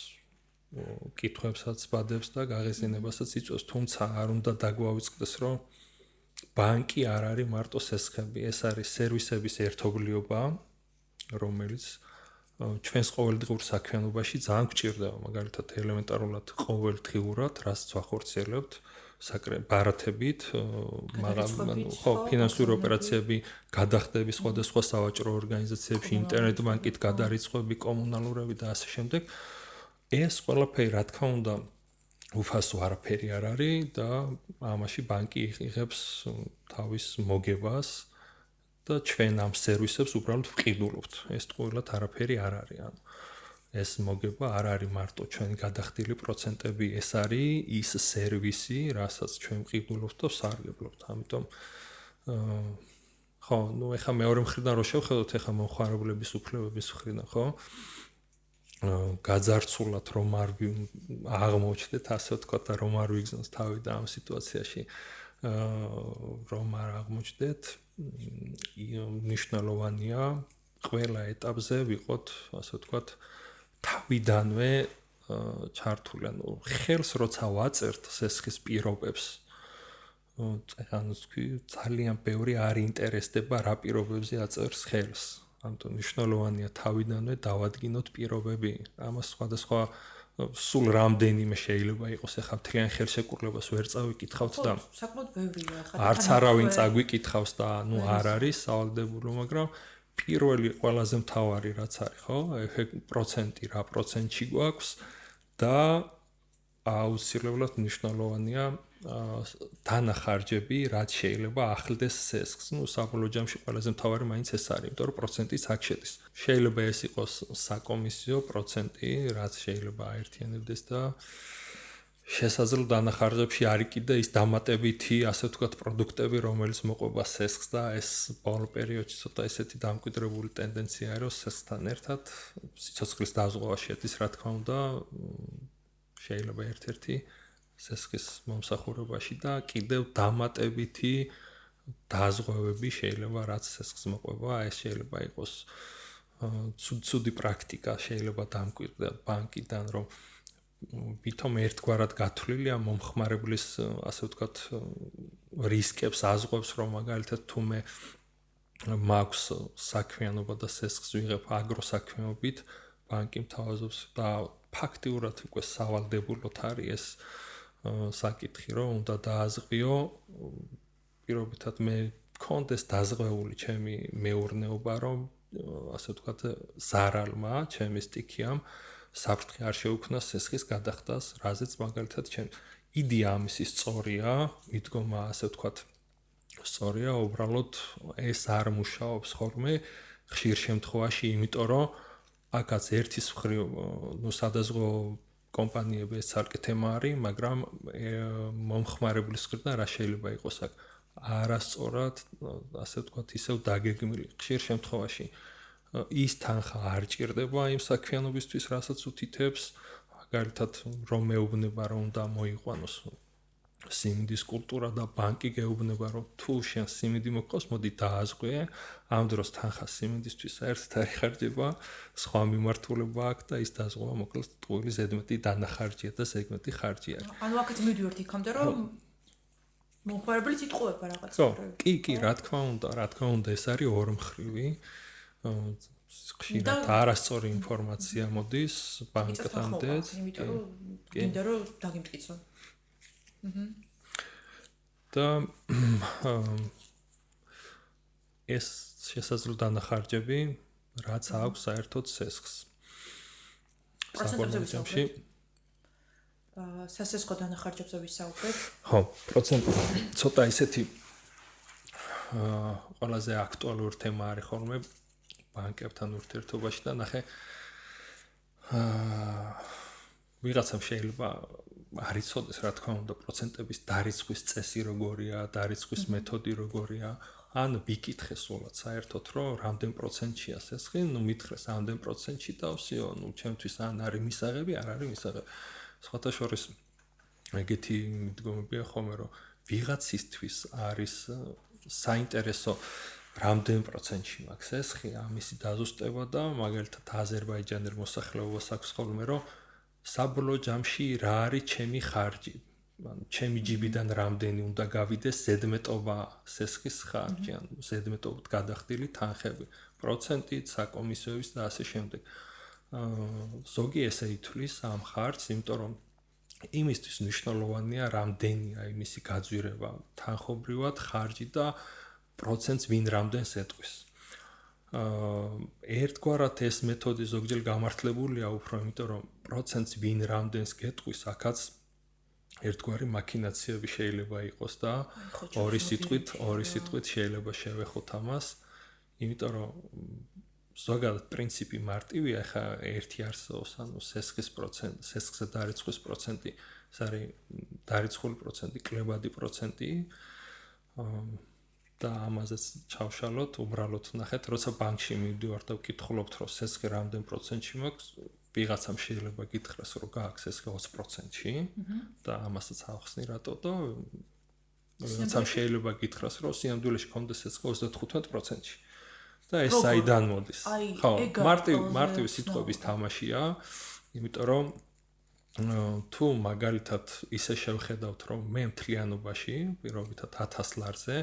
კითხვებსაც ბადებს და გაღიზიანებასაც იწვევს, თუმცა არ უნდა დაგვავიწყდეს, რომ ბანკი არ არის მარტო სესხები, ეს არის სერვისების ერთობლიობა, რომელიც ჩვენს ყოველდღიურ საქმიანობაში ძალიან გვჭირდება, მაგალითად ელემენტარულად ყოველდღიურად, რასაც ვახორციელებთ, ბარათებით, ხო, ფინანსური ოპერაციები, გადახდები სხვადასხვა სავაჭრო ორგანიზაციებში, ინტერნეტ ბანკით გადარიცხვები, კომუნალურები და ასე შემდეგ. ეს ყველაფერი, რა თქმა უნდა, უფასო არაფერი არ არის და ამაში ბანკი იღებს თავის მოგებას და ჩვენ ამ სერვისებს უბრალოდ ვყიდულობთ. ეს ყოველად არაფერი არ არის. ანუ ეს მოგება არ არის მარტო ჩვენი გადახდილი პროცენტები, ეს არის ის სერვისი, რასაც ჩვენ ვყიდულობთ და ვსარგებლობთ. ამიტომ ხო, ეხა მეორე მხრიდან რო შევხედოთ, ეხა მომხმარებლების უფლებების მხრიდან, ხო? გაძარცულად რომ არ აღმოჩნდეთ, ასე ვთქვათ, და რომ არ ვიგზნოს თავი და ამ სიტუაციაში რომ არ აღმოჩნდეთ, მნიშვნელოვანია ყველა ეტაპზე ვიყოთ, ასე ვთქვათ, თავიდანვე ჩართული. ანუ ხელს როცა ვაწერთ სესხის პირობებს, ანუ თქვი ძალიან ბევრი არ ინტერესდება რა პირობებზე აწერს ხელს. ამიტომ მნიშვნელოვანია თავიდანვე დავადგინოთ პირობები. ამას სხვადასხვა სულ რამდენიმე შეიძლება იყოს, ახლა მთლიან ხელშეკრულებას ვერ წავიკითხავთ და საკმაოდ ბევრია ახლა. არც არავინ წაგვიკითხავს და ნუ არ არის სავალდებულო, მაგრამ პირველი ყველაზე მთავარი რაც არის, ხო? პროცენტი რა პროცენტში გვაქვს და აუცილებლად მნიშვნელოვანია დანახარჯები, რაც შეიძლება ახლდეს სესხს. ნუ საბოლოო ჯამში ყველაზე მთავარი მაინც ეს არის, იმიტომ რომ პროცენტიც აქ შედის. შეიძლება ეს იყოს საკომისიო პროცენტი, რაც შეიძლება აერთიანებდეს და შესაძლო დანახარჯებში არის კიდე ის დამატებითი, ასე ვთქვათ, პროდუქტები, რომელიც მოყვება სესხს და ეს ბოლო პერიოდში ცოტა ესეთი დამკვიდრებული ტენდენციაა, რომ სესხთან ერთად სიცოცხლის დაზღვევა შედის, რა თქმა უნდა, შეიძლება ერთ-ერთი სესხის მომსახურებაში და კიდევ დამატებითი დაზღვევები შეიძლება რაც სესხს მოყვება, ეს შეიძლება იყოს ცუდი პრაქტიკა, შეიძლება დამკვიდრდა ბანკიდან, რომ ვითომ ერთგვარად გათვლილია მომხმარებლის, ასე ვთქვათ, რისკებს აზღვევს, რომ მაგალითად თუმე მაქვს საქმიანობა და სესხს ვიღებ აგროსაქმიანობით, ბანკი მთავაზობს და ფაქტიურად უკვე სავალდებულოდ არის ეს საკითხი, რომ უნდა დააზღვიო, პირობითად მე მქონდეს დაზღვეული ჩემი მეურნეობა, რომ ასე ვთქვათ, ზარალმა, ჩემი სტიქიამ საფრთხე არ შეუქმნა სესხის გადახდას, რაზეც მაგალითად იდეა ამისი სწორია, მიდგომა ასე ვთქვათ, სწორია, უბრალოდ ეს არ მუშაობს ხოლმე ხშირ შემთხვევაში, იმიტომ რომ აქაც ერთის მხრივ, სადაზღვო კომპანიები ეს ცალკე თემა არის, მაგრამ მომხმარებლის მხრიდან რა შეიძლება იყოს აქ არასწორად, ასე ვთქვათ, ისევ დაგეგმილი ხშირ შემთხვევაში ის თანხა არ ჭირდება იმ საქმიანობისთვის, რასაც უთითებს, მაგალითად, რომ მეუბნება, რომ უნდა მოიყვანოს სიმინდის კულტურა და ბანკი გეუბნება, რომ თუ შენ სიმინდი მოყავს, მოდი დააზღვე, ამ დროს თანხა სიმინდისთვის საერთოდ არ იხარჯება, სხვა მიმართულება აქვს და ის დაზღვევა მოკლედ ტყუილი ზედმეტი დანახარჯია და ზედმეტი ხარჯი არის. ანუ აქეთ მივდივართ იქამდე, რომ მომხმარებელი იტყუება რაღაც. კი, რა თქმა უნდა, ეს არის ორმხრივი. ხშირად არასწორი ინფორმაცია მოდის ბანკამდეც. იმიტომ რომ გინდა რომ დაგიმტკიცო. და ეს შესაძლო დანახარჯები, რაც აქვს საერთოდ სესხს. პროცენტებზე სასესხო დანახარჯებზე ვისაუბრეთ. ხო, პროცენტი ცოტა ისეთი ყველაზე აქტუალური თემა არის ხოლმე ბანკებთან ურთიერთობაში და ნახე ვიღაცამ შეიძლება არ იცოდეს, რა თქმა უნდა, პროცენტების დარიცხვის წესი როგორია, დარიცხვის მეთოდი როგორია, ან ვიკითხეს სულად საერთოდ, რომ რამდენ პროცენტია სესხი, მითხრეს ამდენ პროცენტში და ვსიო, ჩემთვის ან არის მისაღები, არ არის მისაღები. სხვათა შორის ეგეთი მიდგომებია ხოლმე, რომ ვიღაცისთვის არის საინტერესო რამდენ პროცენტში მაქვს სესხი, ამისი დაზუსტება და მაგალითად აზერბაიჯანელ მოსახლეობას აქვს ხოლმე, რომ საბოლოო ჯამში რა არის ჩემი ხარჯი, ანუ ჩემი ჯიბიდან რამდენი უნდა გავიდეს ზედმეტობა სესხის ხარჯი, ანუ ზედმეტობით გადახდილი თანხები, პროცენტით, საკომისოების და ასე შემდეგ. ზოგი ესე ითვლის ამ ხარჯს, იმიტომ რომ იმისთვის მნიშვნელოვანია რამდენია იმისი გაძვირება თანხობრივად ხარჯი და პროცენტს ვინ რამდენს ეტყვის. ერთგვარად ეს მეთოდი ზოგჯერ გამართლებულია უფრო, იმიტომ რომ პროცენტს ვინ რამდენს გეტყვის, აქაც ერთგვარი მაქინაციები შეიძლება იყოს და ორი სიტყვით შეიძლება შევეხოთ ამას, იმიტომ რომ ზოგადად პრინციპი მარტივია, ხა ერთი არსებობს, ანუ სესხის პროცენტი, სესხზე დარიცხვის პროცენტი, ეს არის დარიცხული პროცენტი, კლებადი პროცენტი. და ამაზეც ჩავშალოთ, უბრალოდ ნახეთ, როცა ბანკში მივდივართ და ვკითხულობთ, რომ სესხი რამდენ პროცენტში მაქვს, ვიღაცამ შეიძლება გითხრას, რომ გააქვს სესხი 20%-ში და ამასაც ახსნი რატო და ვიღაცამ შეიძლება გითხრას, რომ სიამდვილეში კონდეს სესხი 35%-ში. და ეს საიდან მოდის? ხო, მარტივი სიტყვების თამაშია, იმიტომ რომ თუ მაგალითად ისე შევხედავთ, რომ მე მთლიანობაში, პირობითად 1000 ლარზე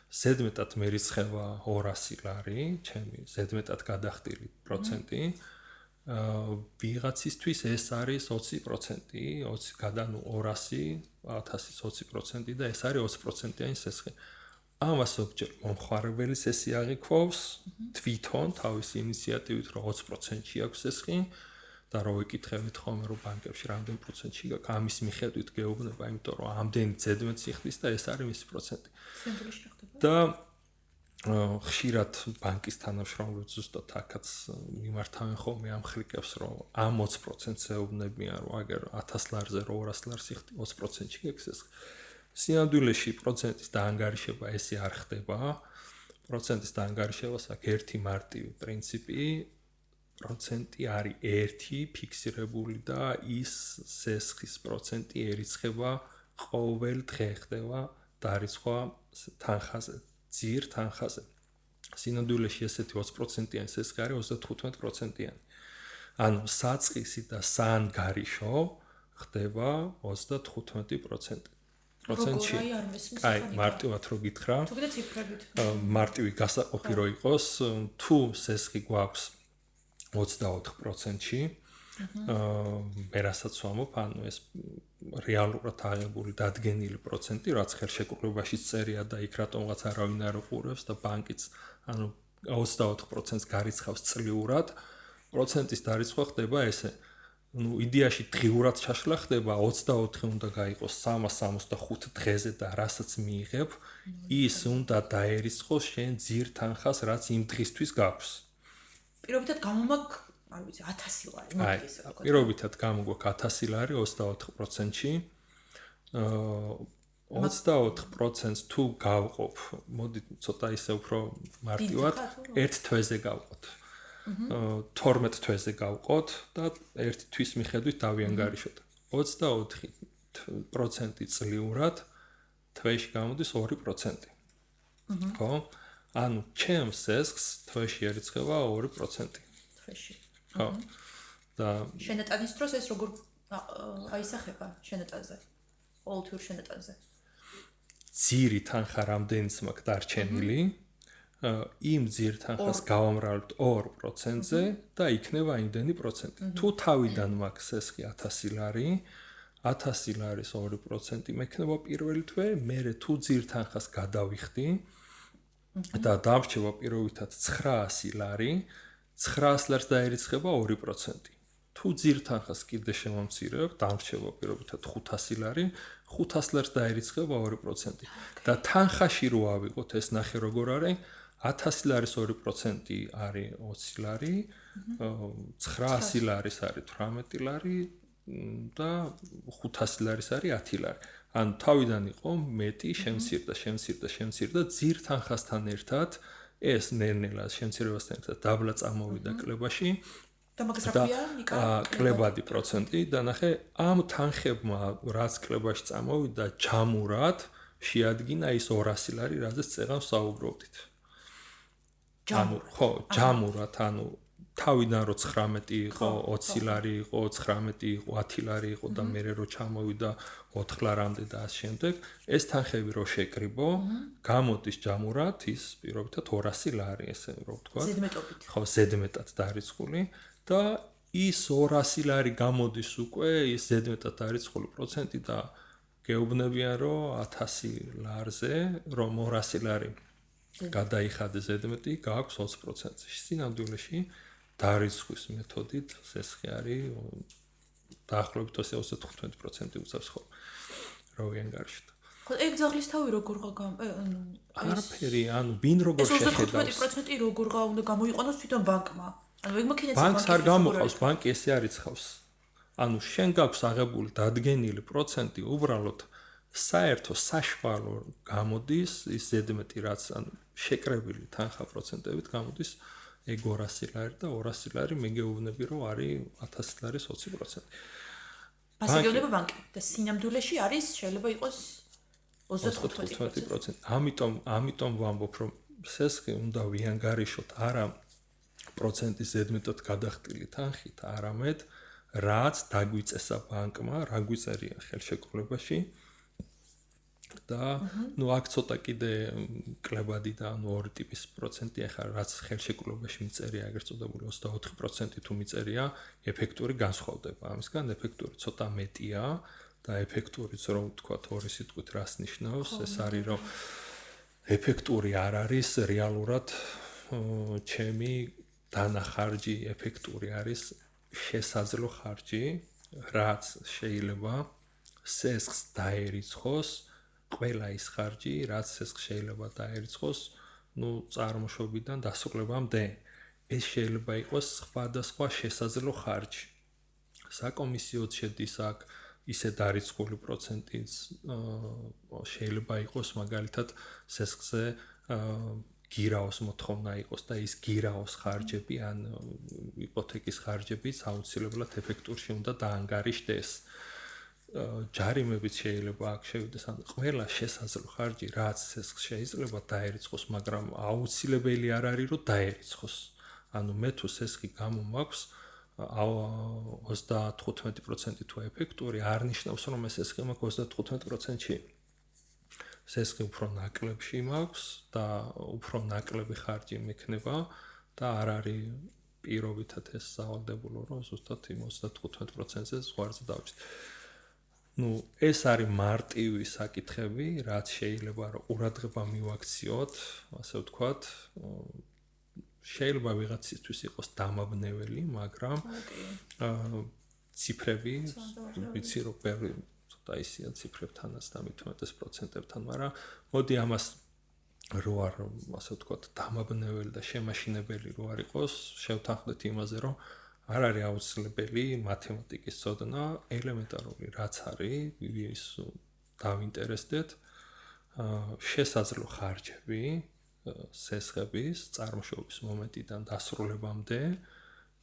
ზედმეტად მერიცხება 200 ლარი, ჩემი ზედმეტად გადახდილი პროცენტი, ვიღაცისთვის ეს არის 20%, 20 გადანუ 200, 1000-ის 20% და ეს არის 20%-იანი სესხი. ამას ზოგჯერ მომხმარებელის ესე აღიქვავს თვითონ თავისი ინიციატივით, რომ 20%-ში აქვს სესხი და რო ვიკითხებით ხოლმე, რომ ბანკებში რამდენ პროცენტში გაქვს, ამის მიხედვით გეუბნება, იმიტომ რომ ამდენი ზედმეტს იხდის და ეს არის მისი პროცენტი. და ხშირად ბანკის თანამშრომლებს ზუსტად აქაც მიმართავენ ხოლმე ამ ხრიკებს, რომ ამ 20%-ს ეუბნებიან, რომ აგერ 1000 ლარზე 200 ლარს იხდი 20%-ში გექცეს. სინამდვილეში პროცენტის დაანგარიშება ესე არ ხდება. პროცენტის დაანგარიშებას აქვს ერთი მარტივი პრინციპი. პროცენტი არის ერთი ფიქსირებული და ის სესხის პროცენტი ერიცხება ყოველ დღე ხდება დარიცხვა თანხაზე, ძირ თანხაზე. სინამდვილეში ესეთი 20%-იანი სესხი არის 35%-იანი. ანუ საწყისი და საანგარიშო ხდება 35%. პროცენტში. აი, მარტივად რო გითხრა. თუ კიდე ციფრებით. მარტივი გასაყოფი რო იყოს, თუ სესხი გვაქვს 24%-ში, მე რასაც ვამბობ, ანუ ეს რეალურად აღებული დადგენილი პროცენტი, რაც ხელშეკრულებაში წერია და იქ რატომღაც არავინ არ უყურებს და ბანკიც, ანუ 24%-ს გარიცხავს წლიურად, პროცენტის დარიცხვა ხდება ესე. Ну, იდეაში დღიურად ჩაშლა ხდება 24 უნდა გაიყოს 365 დღეზე და რასაც მიიღებ, ის უნდა დაერიცხოს შენ ძირ თანხას, რაც იმ დღისთვის გაქვს. პირობითად გამომაგ, არ ვიცი, 1000 ლარი, მოდი ესე რა. პირობითად გამოგაქვს 1000 ლარი 24%-ში. 24%-ს თუ გავყოფ, მოდი ცოტა ისე უფრო მარტივად, ერთ თვეზე გავყოთ. 12 თვეზე გავყოთ და ერთი თვის მიხედვით დავიანგარიშოთ. 24% წლიურად თვეში გამოდის 2%. ხო? ანუ ჩემს სესხს თვეში ერიცხება 2%. თვეში. ხო. და შენეტანის დროს ეს როგორ აისახება შენეტანზე? ყოველთვიურ შენეტანზე. ძირი თანხა რამდენიც მაქვს დარჩენილი, იმ ძირ თანხას გავამრავლებთ 2%-ზე და იქნება იმდენი პროცენტი. თუ თავიდან მაქვს სესხი 1000 ლარი, 1000 ლარის 2% მექნება პირველი თვე, მერე თუ ძირ თანხას გადავიხდი და დამრჩება პირობითად 900 ლარი, 900 ლარს დაერიცხება 2%. თუ ძირ თანხას კიდე შემომცირებ, დამრჩება პირობითად 500 ლარი, 500 ლარს დაერიცხება 2%. და თანხაში რო ავიღოთ ეს ნახე როგორ არის 1000 ლარის 2% არის 20 ლარი, 900 ლარის არის 18 ლარი და 500 ლარის არის 10 ლარი. ანუ თავიდან იყო მეტი შემცირდა ძირ თანხასთან ერთად ეს ნელ-ნელა შემცირებასთან ერთად დაბლა წამოვიდა კლებაში და მაგას რა ქვია? კლებადი პროცენტი და ნახე ამ თანხებმა რაც კლებაში წამოვიდა ჯამურად შეადგინა ის 200 ლარი, რაზეც წეღან ვსაუბრობდით. ანუ ხო, ჯამურად, ანუ თავიდან რო 19 იყო, 20 ლარი იყო, 19 იყო, 10 ლარი იყო და მერე რო ჩამოვიდა 4 ლარამდე და ამ შემდეგ, ეს თანხები რო შეკრიბო, გამოდის ჯამურად ის პირობითად 200 ლარი, ესე რო ვთქვა. ზედმეტობით. ხო, ზედმეტად დარიცხული და ის 200 ლარი გამოდის უკვე ის ზედმეტად დარიცხული პროცენტი და გეუბნებიან რომ 1000 ლარზე რომ 200 ლარი გადაიხადე ზედმეტი გააქვს 20%. სინამდვილეში დარიცხვის მეთოდით სესხი არის დაახლოებით 25% უწევს ხო რო ვიანგარიშოთ. ხო, ეგ ძაღლის თავი როგორ არაფერი, ანუ ვინ როგორ შეხედავს? 25% როგორ უნდა გამოიყენოს თვითონ ბანკმა. ანუ ეგ მაქინეცი ბანკს არ გამოყავს, ბანკი ესე არიცხავს. ანუ შენ გაქვს აღებული დადგენილი პროცენტი, უბრალოდ საერთო საშუალო გამოდის ის ზედმეტი რაც ანუ შეკრებილი თანხა პროცენტებით გამოდის ეგ 200 ლარი და 200 ლარი მე გეუბნები რომ არის 1000 ლარის 20%. ასე გეუბნება ბანკი და სინამდვილეში არის შეიძლება იყოს 35%. ამიტომ ვამბობ რომ სესხი უნდა ვიანგარიშოთ არა პროცენტის ზედმეტად გადახდილი თანხით, არამედ რაც დაგვიწესა ბანკმა, რა გვიწერია ხელშეკრულებაში და ნუ აქ ცოტა კიდე კლებადი და ანუ ორი ტიპის პროცენტი ახლა რაც ხელშეკრულებაში მიწერია ეგრეთ წოდებული 24% თუ მიწერია ეფექტური განსხვავდება ამისგან ეფექტური ცოტა მეტია და ეფექტურიც რომ ვთქვათ ორი სიტყვით რას ნიშნავს ეს არის რომ ეფექტური არ არის რეალურად ჩემი დანახარჯი ეფექტური არის შესაძლო ხარჯი რაც შეიძლება სესხს დაერიცხოს ყველა ის ხარჯი, რაც ეს შეიძლება დაერიცხოს წარმოშობიდან დასრულებამდე ეს შეიძლება იყოს სხვადასხვა შესაძლო ხარჯი. საკომისიოდ შედის აქ ისე დარიცხული პროცენტიც შეიძლება იყოს მაგალითად სესხზე გირაოს მოთხოვნა იყოს და ის გირაოს ხარჯები ან იპოთეკის ხარჯებიც აუცილებლად ეფექტურში უნდა დაანგარიშდეს. ჯარიმებიც შეიძლება აქ შევიდეს, ან ყველა შესაძლო ხარჯი, რაც სესხს შეიძლება დაერიცხოს, მაგრამ აუცილებელი არ არის, რომ დაერიცხოს. ანუ მე თუ სესხი გამომაქვს 35% თუ ეფექტური, არ ნიშნავს, რომ ეს სესხი მაქვს 35%-ში. სესხი უფრო ნაკლებში მაქვს და უფრო ნაკლები ხარჯი მექნება და არ არის პირობითად ეს სავალდებულო, რომ ზუსტად იმ 35%-ზე ზღვარზე დავჭით. ეს არის მარტივი საკითხები, რაც შეიძლება რომ ყურადღება მივაქციოთ, ასე ვთქვათ. შეიძლება ვიღაცისთვის იყოს დამაბნეველი, მაგრამ ციფრები ვიცი რომ ბევრი ცოტა ისია ციფრებთანაც და მით უმეტეს პროცენტებთან, მაგრამ მოდი ამას რო არ ასე ვთქვათ დამაბნეველი და შემაშინებელი რო არ იყოს, შევთანხმდეთ იმაზე, რომ არ არის აუცილებელი მათემატიკის ცოდნა, ელემენტარული რაც არის, ის დავინტერესდეთ, შესაძლო ხარჯები სესხების წარმოშობის მომენტიდან დასრულებამდე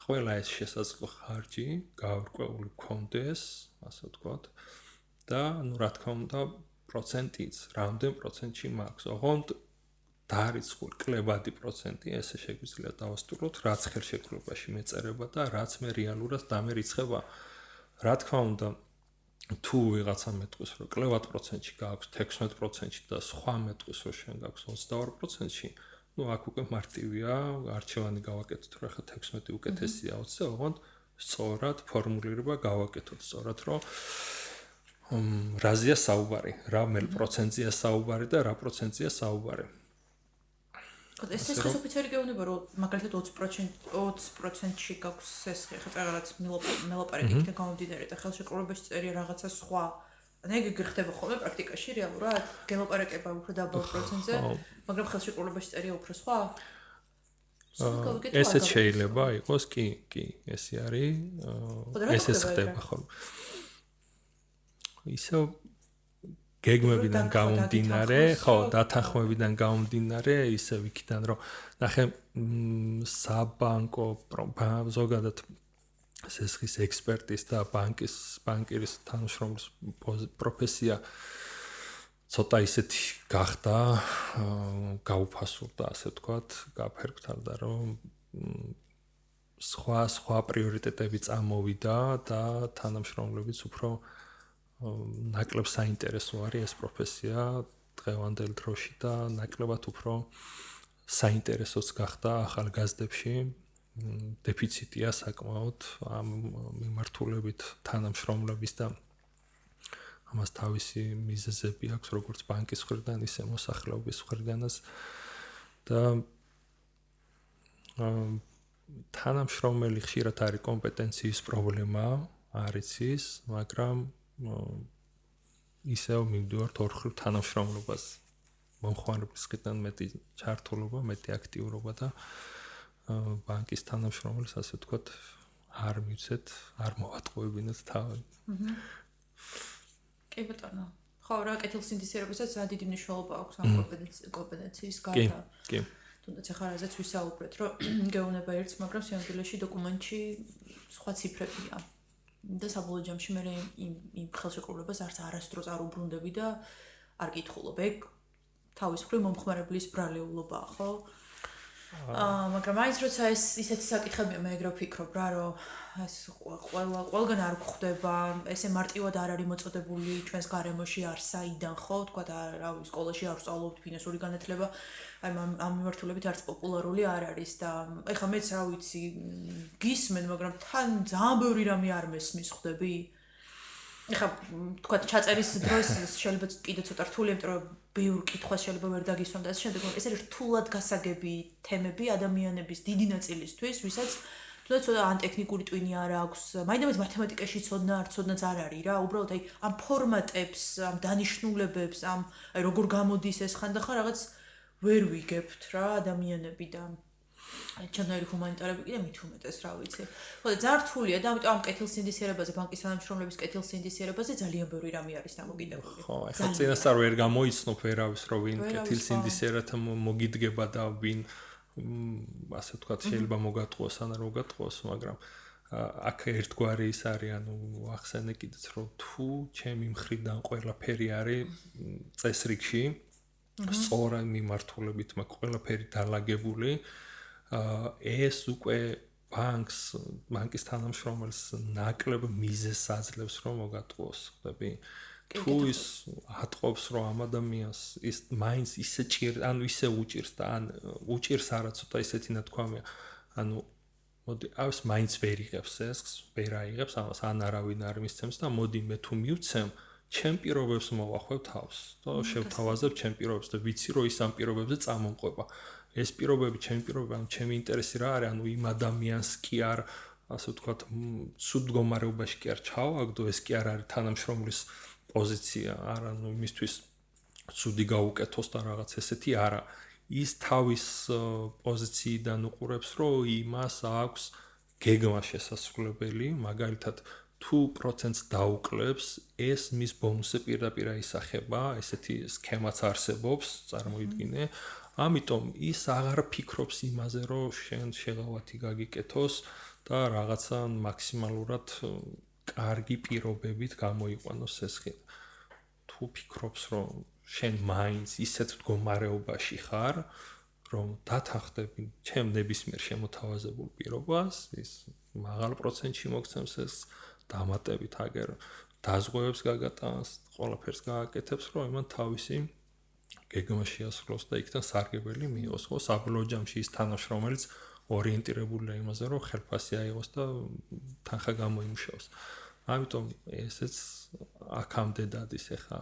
ყველა ეს შესაძლო ხარჯი გაურკვეული გქონდეს, ასე ვთქვათ, და რა თქმა უნდა პროცენტიც, რამდენ პროცენტში მაქვს. ოღონდ დარიცხული კლებადი პროცენტი, ესე შეგვიძლია დავასტუროთ, რაც ხელშეკრულებაში მეწერება და რაც მე რეალურად დამერიცხება. რა თქმა უნდა, თუ ვიღაცა მეტყვის, რომ კლებად პროცენტში გააქვს 16%-ში და სხვა მეტყვის, რომ შენ გააქვს 22%-ში, აქ უკვე მარტივია, არჩევანი გავაკეთოთ, რომ ახლა 16 უკეთესია 20-ზე, ოღონდ სწორად ფორმულირება გავაკეთოთ, სწორად, რომ რაზეა საუბარი, რა პროცენტზეა საუბარი და რა პროცენტზეა საუბარი. ეს სესხის ოფიცერი გეუბნება, რომ მაგალითად 20%-ში გაქვს სესხი, ხა რაღაც მელაპარაკი იქნება გამომდინარე და ხელშეკრულებაში წერია რაღაცა სხვა. ანუ ეგ გიხდება ხოლმე პრაქტიკაში რეალურად, გელაპარაკება უფრო დაბალ პროცენტზე, მაგრამ ხელშეკრულებაში წერია უფრო სხვა. ესეც შეიძლება იყოს, კი, ესე არის, ესეც ხდება ხოლმე. ისე გეგმებიდან გამომდინარე, ხო, დათანხმებიდან გამომდინარე, ისე ვიქიდან რომ ნახე საბანკო ზოგადად სესხის ექსპერტის და ბანკირის თანამშრომლის პროფესია ცოტა ისეთი გახდა, გაუფასურდა, ასე ვთქვათ, გაფერფთალდა, რომ სხვა პრიორიტეტები წამოვიდა და თანამშრომლებიც უფრო ნაკლებ საინტერესო არის ეს პროფესია დღევანდელ დროში და ნაკლებად უფრო საინტერესოც გახდა ახალგაზრდებში. დეფიციტია საკმაოდ ამ მიმართულებით თანამშრომლების და ამას თავისი მიზეზები აქვს როგორც ბანკის მხრიდან, ისე მოსახლეობის მხრიდანაც და თანამშრომელი ხშირად არის კომპეტენციის პრობლემა, არ იცის, მაგრამ ისევ მივდივართ ორხრივ თანამშრომლობას. მომხმარებლის მხრიდან მეტი ჩართულობა, მეტი აქტიურობა და ბანკის თანამშრომელს, ასე ვთქვათ, არ მივცეთ, არ მოვატყუებინოთ თავი. კი ბატონო. ხო, რა კეთილსინდისიერებასაც რა დიდი მნიშვნელობა აქვს ამ კომპეტენციის გარდა. კი. თუნდაც ახლა რაზეც ვისაუბრეთ, რომ გეუბნება ერთს, მაგრამ სიამოვნებაში დოკუმენტში სხვა ციფრებია. და საბოლოო ჯამში მე იმ ხელშეკრულებას არასდროს არ უბრუნდები და არ კითხულობ. ეგ თავის მხრივ მომხმარებლის ბრალეულობაა, ხო? მაგრამ აიც როცა ეს ისეთი საკითხებია, მე ეგრე ვფიქრობ რა, რომ ეს ყველგან არ გვხვდება, ესე მარტივად არ არის მოწოდებული ჩვენს გარემოში არ საიდან, ხო? თქვა და რავი, სკოლაში არ ვსწავლობთ ფინანსური განათლება, აი ამ მიმართულებით არც პოპულარული არ არის და ეხლა მეც რა ვიცი, გისმენ, მაგრამ თან ძალიან ბევრი რამე არ მესმის, ხვდები? ეხლა თქვა ჩაწერის დროს შეიძლება კიდე ცოტა რთული, იმიტომ რომ ბევრ კითხვას შეიძლება ვერ დაგისვამ და ასე შემდეგ, ეს არის რთულად გასაგები თემები ადამიანების დიდი ნაწილისთვის, ვისაც თუნდაც ცოტა ან ტექნიკური ტვინი არ აქვს, მაინდამაინც მათემატიკაში ცოდნა არ ცოდნაც არ არის რა, უბრალოდ აი ამ ფორმატებს, ამ დანიშნულებებს, ამ აი როგორ გამოდის ეს ხანდახან რაღაც ვერ ვიგებთ რა ადამიანები და ჩანაერი ჰუმანიტარები კიდე მით უმეტეს, რა ვიცი. ხო და ძალიან რთულია და ამიტომ ამ კეთილსინდისიერებაზე, ბანკის თანამშრომლების კეთილსინდისიერებაზე ძალიან ბევრი რამე არის დამოკიდებული. ხო, ახლა წინასწარ ვერ გამოიცნობ ვერავის, რომ ვინ კეთილსინდისიერად მოგიდგება და ვინ ასე ვთქვათ, შეიძლება მოგატყუოს ან არ მოგატყუოს, მაგრამ აქ ერთგვარი ის არის, ანუ ახსენე კიდეც, რომ თუ ჩემი მხრიდან ყველაფერი არის წესრიგში, სწორად მიმართულებით, მაგრამ ყველაფერი დალაგებული, ეს უკვე ბანკის თანამშრომელს ნაკლებ მიზეზს აძლევს, რომ მოგატყუოს, ხდები? თუ ის ატყობს, რომ ამ ადამიანს ის მაინც ისე ანუ ისე უჭირს და ან უჭირს არა ცოტა ისეთი ნათქვამია, ანუ მოდიავს მაინც ვერ იღებს ეს, ვერ აიღებს ამას, ან არავინ არ მისცემს და მოდი მე თუ მივცემ, ჩემ პირობებს მოვახვევ თავს და შევთავაზებ ჩემ პირობებს და ვიცი რომ ის ამ პირობებზე წამომყვება. ეს პირობები, ჩემი პირობები, ანუ ჩემი ინტერესი რა არის, ანუ იმ ადამიანს კი არ, ასე ვთქვათ, ცუდ მდგომარეობაში კი არ ჩავაგდო, ეს კი არ არის თანამშრომლის პოზიცია, არა, ну იმისთვის ცუდი გაუკეთოს და რაღაც ესეთი არა. ის თავის პოზიციიდან უყურებს, რომ იმას აქვს გეგმა შესასრულებელი, მაგალითად თუ პროცენტს დაუკლებს, ეს მის ბონუსზე პირდაპირ აისახება, ესეთი სქემაც არსებობს, წარმოიდგინე. ამიტომ ის აღარ ფიქრობს იმაზე, რომ შენ შეღავათი გაგიკეთოს და რაღაცა მაქსიმალურად კარგი პირობებით გამოიყვანოს ეს ხი. თუ ფიქრობს, რომ შენ მაინც ისეთ მდგომარეობაში ხარ, რომ დათანხდები ჩემ ნებისმიერ შემოთავაზებულ პირობას, ის მაღალ პროცენტში მოგცემს ეს დამატებით აგერ დაზღვევებს გაგატანს, ყველაფერს გააკეთებს, რომ იმან თავისი გეგმა შეასრულოს და იქიდან სარგებელი მიიღოს. ხო, საბოლოო ჯამში ის თანამშრომელიც ორიენტირებულია იმაზე, რომ ხელფასი აიღოს და თანხა გამოიმუშაოს. ამიტომ ესეც აქამდე დადის ახლა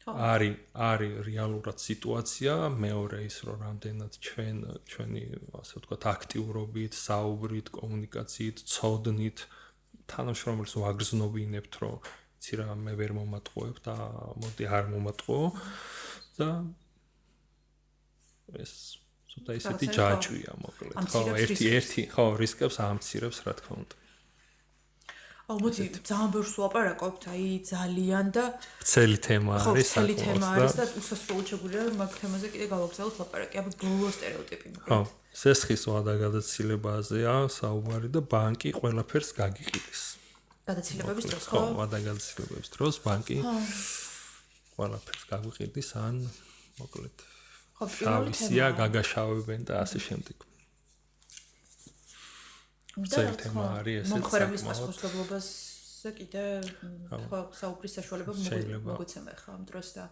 არის რეალურად სიტუაცია, მეორე ის რომ რამდენად ჩვენი ასე ვთქვათ აქტიურობით, საუბრით, კომუნიკაციით, ცოდნით თანამშრომელს ვაგრძნობინებთ, რომ იცი რა მე ვერ მომატყუებ და მოდი არ მომატყუო და ეს ცოტა ისეთი ჯაჭვია მოკლედ. ხო, ერთი ხო რისკებს ამცირებს, რა თქმა უნდა. მოდი ძალიან ბევრს ვაპარაკობთ, აი ძალიან და ვრცელი თემა არის, ვრცელი თემა არის და უსასრულოდ შეგვიძლია მაგ თემაზე კიდე გავაგზავნოთ ლაპარაკი. აბა ბოლო სტერეოტიპი. ხო, სესხის ვადაგადაცილებაზეა საუბარი და ბანკი ყველაფერს გაგიყიდის. გადაცილებების დროს ხო, ვადაგადაცილებების დროს ბანკი ყველაფერს გაგვიყიდის ან მოკლედ თავისია გაგაშავებენ და ასე შემდეგ. ვრცელი თემა არის ესეც მომხმარებლის პასუხისმგებლობაზე კიდე ხო საუბრის საშუალება მოგვეცემა ხა ამ დროს და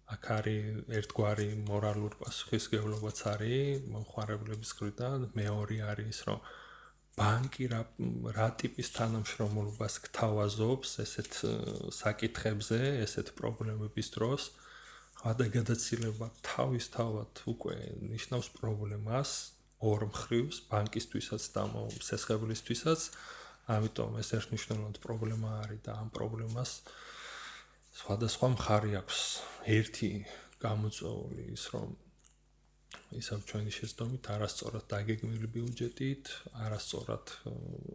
აქ არის ერთგვარი მორალური პასუხისმგებლობაც არის მომხმარებლების მხრიდან, მეორე არის ის რომ ბანკი რა ტიპის თანამშრომლობას გთავაზობს ესეთ საკითხებზე, ესეთ პრობლემების დროს, ვადაგადაცილება თავისთავად უკვე ნიშნავს პრობლემას ორ მხრივს, ბანკისთვისაც და სესხებლისთვისაც, ამიტომ ეს ერთნიშნულად პრობლემა არის და ამ პრობლემას სხვადასხვა მხარი აქვს. ერთი გამოწვეული ის რომ ისევ ჩვენი შეცდომით არასწორად დაგეგმილი ბიუჯეტით, არასწორად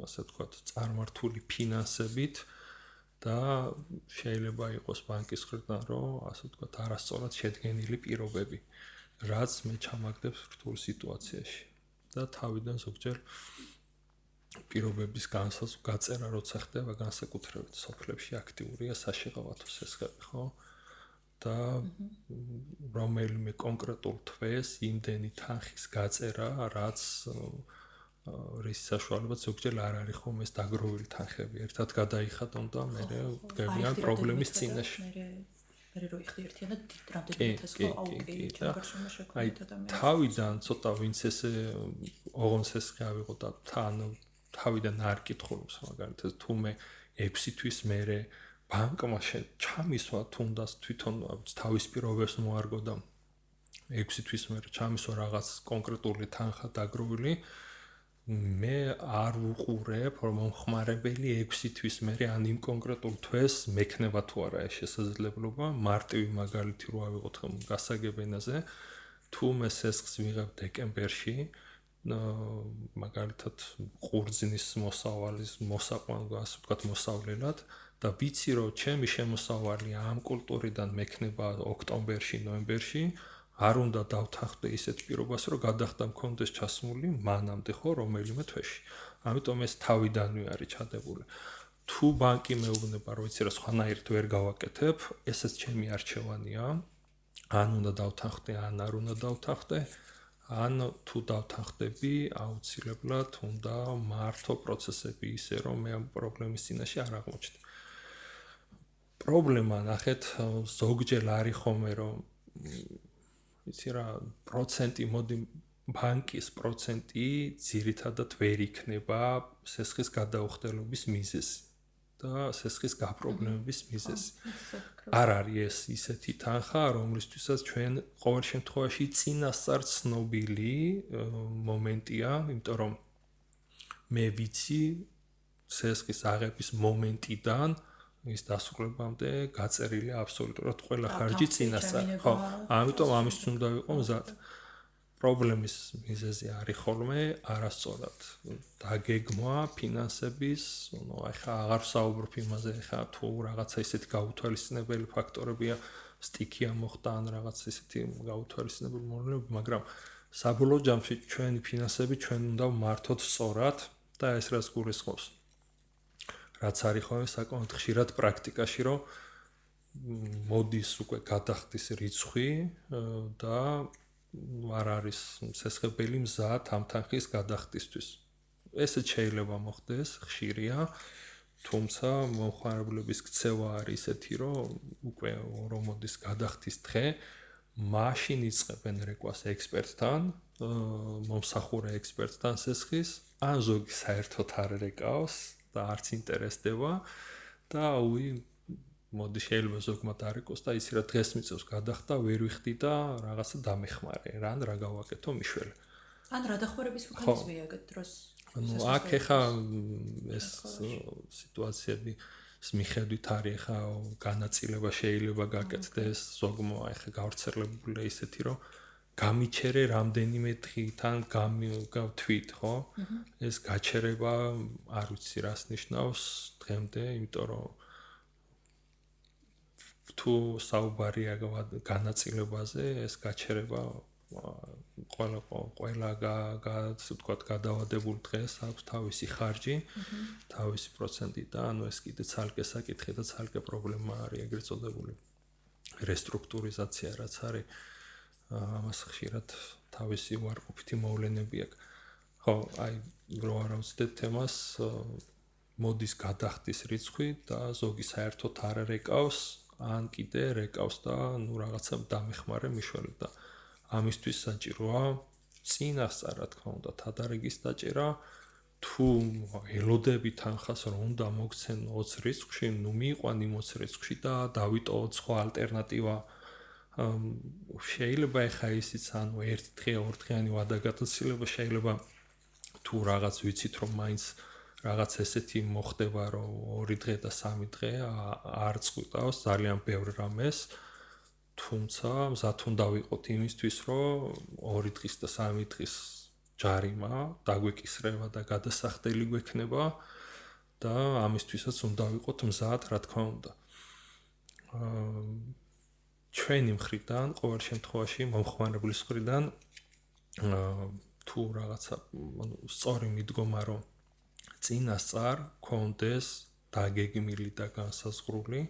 ასე ვთქვათ წარმართული ფინანსებით და შეიძლება იყოს ბანკის მხრიდან რომ ასე ვთქვათ არასწორად შედგენილი პირობები, რაც მე ჩამაგდებს რთულ სიტუაციაში და თავიდან ზოგჯერ პირობების გაწერა როცა ხდება განსაკუთრებით სოფლებში აქტიურია საშეღავათო სესხები, ხო? და რომელიმე კონკრეტულ თვეს იმდენი თანხის გაწერა, რაც რის საშუალებაც ზოგჯერ არ არის ხომ ეს დაგროვილი თანხები. ერთად გადაიხადონ და მე დგებიან პრობლემის წინაშე. მე რო იხდი ერთიანად რამდენიმე თასო აუკეი ჩაგარშომა შექმნითა და მე თავიდან ცოტა ვინც ესე ოღონდ სესხი ავიღო და თავიდან არ კითხულობს მაგალითად თუ მე 6 თვის მერე ბანკმა ჩამისვა თუნდაც თვითონ თავის პირობებს მოარგო და 6 თვის მერე ჩამისვა რაღაც კონკრეტული თანხა დაგროვილი მე არ ვუყურებ, რომ მომხმარებელი 6 თვის მერე ან იმ კონკრეტულ თვეს მექნება თუ არა ეს შესაძლებლობა, მარტივი მაგალითი რო ავიღოთ გასაგებენაზე, თუ მე სესხს ვიღებ დეკემბერში, მაგალითად ყურძნის მოსავალის მოსაყვან ასე ვთქვათ მოსავლელად და ვიცი რომ ჩემი შემოსავალი ამ კულტურიდან მექნება ოქტომბერში, ნოემბერში, არ უნდა დავთანხმდე ისეთ პირობას, რომ გადახდა მქონდეს ჩასმული მანამდე ხო რომელიმე თვეში. ამიტომ ეს თავიდანვე არის ჩადებული. თუ ბანკი მეუბნება, რომ იცი რა სხვანაირად ვერ გავაკეთებ, ესეც ჩემი არჩევანია. ან უნდა დავთანხმდე, ან არ უნდა დავთანხმდე. ან თუ დავთანხმდები, აუცილებლად უნდა მართო პროცესები ისე, რომ მე ამ პრობლემის წინაშე არ აღმოჩნდე. პრობლემა ნახეთ, ზოგჯერ არის ხოლმე, რომ იცი რა, პროცენტი მოდი ბანკის პროცენტი ძირითადად ვერ იქნება სესხის გადაუხდელობის მიზეზი და სესხის გაპრობლემების მიზეზი. არ არის ეს ისეთი თანხა, რომლისთვისაც ჩვენ ყოველ შემთხვევაში წინასწარ ცნობილი მომენტია, იმიტომ რომ მე ვიცი სესხის აღების მომენტიდან ის დასრულებამდე გაწერილია აბსოლუტურად ყველა ხარჯი წინასწარ. ხო, ამიტომ ამისთვის უნდა ვიყო მზად. პრობლემის მიზეზი არის ხოლმე არასწორად დაგეგმვა ფინანსების, ნუ ახლა აღარ ვსაუბრობ იმაზე, ახლა თუ რაღაცა ისეთი გაუთვალისწინებელი ფაქტორებია, სტიქია მოხდა ან რაღაც ისეთი გაუთვალისწინებელი მოვლენები, მაგრამ საბოლოო ჯამში ჩვენი ფინანსები ჩვენ უნდა ვმართოთ სწორად და ეს რას გულისხმობს. რაც არის ხოლმე საკმაოდ ხშირად პრაქტიკაში, რომ მოდის უკვე გადახდის რიცხვი და არ არის სესხებელი მზად ამ თანხის გადახდისთვის. ესეც შეიძლება მოხდეს, ხშირია, თუმცა მომხმარებლების ქცევა არის ისეთი, რომ უკვე რომ მოდის გადახდის დღე, მაშინ იწყებენ რეკვას ექსპერტთან, მომსახურე ექსპერტთან სესხის, ან ზოგი საერთოდ არ რეკავს და არც ინტერესდება და მოდი შეიძლება ზოგმა დარეკოს და ისი რა დღეს მიწევს გადახდა, ვერ ვიხდი და რაღაცა დამეხმარე, რან რა გავაკეთო მიშველი. ან რა დახმარების მექანიზმია ეგეთ დროს? ნუ აქ ეხა ეს სიტუაციები მიხედვით არის ეხა განაწილება შეიძლება გაკეთდეს, ზოგმა ეხა გავრცელებულია ისეთი, რომ გამიჩერე რამდენიმე დღიდან გავთვით, ხო? ეს გაჩერება არ ვიცი რას ნიშნავს დღემდე, იმიტომ რომ თუ საუბარია განაწილებაზე, ეს გაჩერება ყველა ასე ვთქვათ გადავადებულ დღეს აქვს თავისი ხარჯი, თავისი პროცენტი და ანუ ეს კიდე ცალკე საკითხი და ცალკე პრობლემა არის, ეგრეთ წოდებული რესტრუქტურიზაცია რაც არის, ამას ხშირად თავისი უარყოფითი მოვლენები აქვს. ხო, აი რო არ ავწდეთ თემას, მოდის გადახდის რიცხვი და ზოგი საერთოდ არ რეკავს, ან კიდე რეკავს და ნუ რაღაცა დამეხმარე მიშველი და ამისთვის საჭიროა წინასწარ რა თქმა უნდა თადარიგის დაჭერა. თუ ელოდები თანხას რომ უნდა მოგცენ 20 რიცხვში, ნუ მიიყვანი 20 რიცხვში და დავიტოვოთ სხვა ალტერნატივა. შეიძლება ეხა ისიც ანუ ერთი დღე, ორ დღიანი ვადაგათოცილება შეიძლება თუ რაღაც ვიცით რომ მაინც რაღაც ესეთი მოხდება რომ 2 დღე და 3 დღე არ წყვიტავს ძალიან ბევრ რამეს, თუმცა მზად უნდა ვიყოთ იმისთვის რომ 2 დღის და 3 დღის ჯარიმა დაგვეკისრება და გადასახდელი გვექნება და ამისთვისაც უნდა ვიყოთ მზად, რა თქმა უნდა. ჩვენი მხრიდან, ყოველ შემთხვევაში მომხმარებლის მხრიდან თუ რაღაცა სწორი მიდგომა რომ წინასწარ კონდეს დაგეგმილი და განსაზღვრული,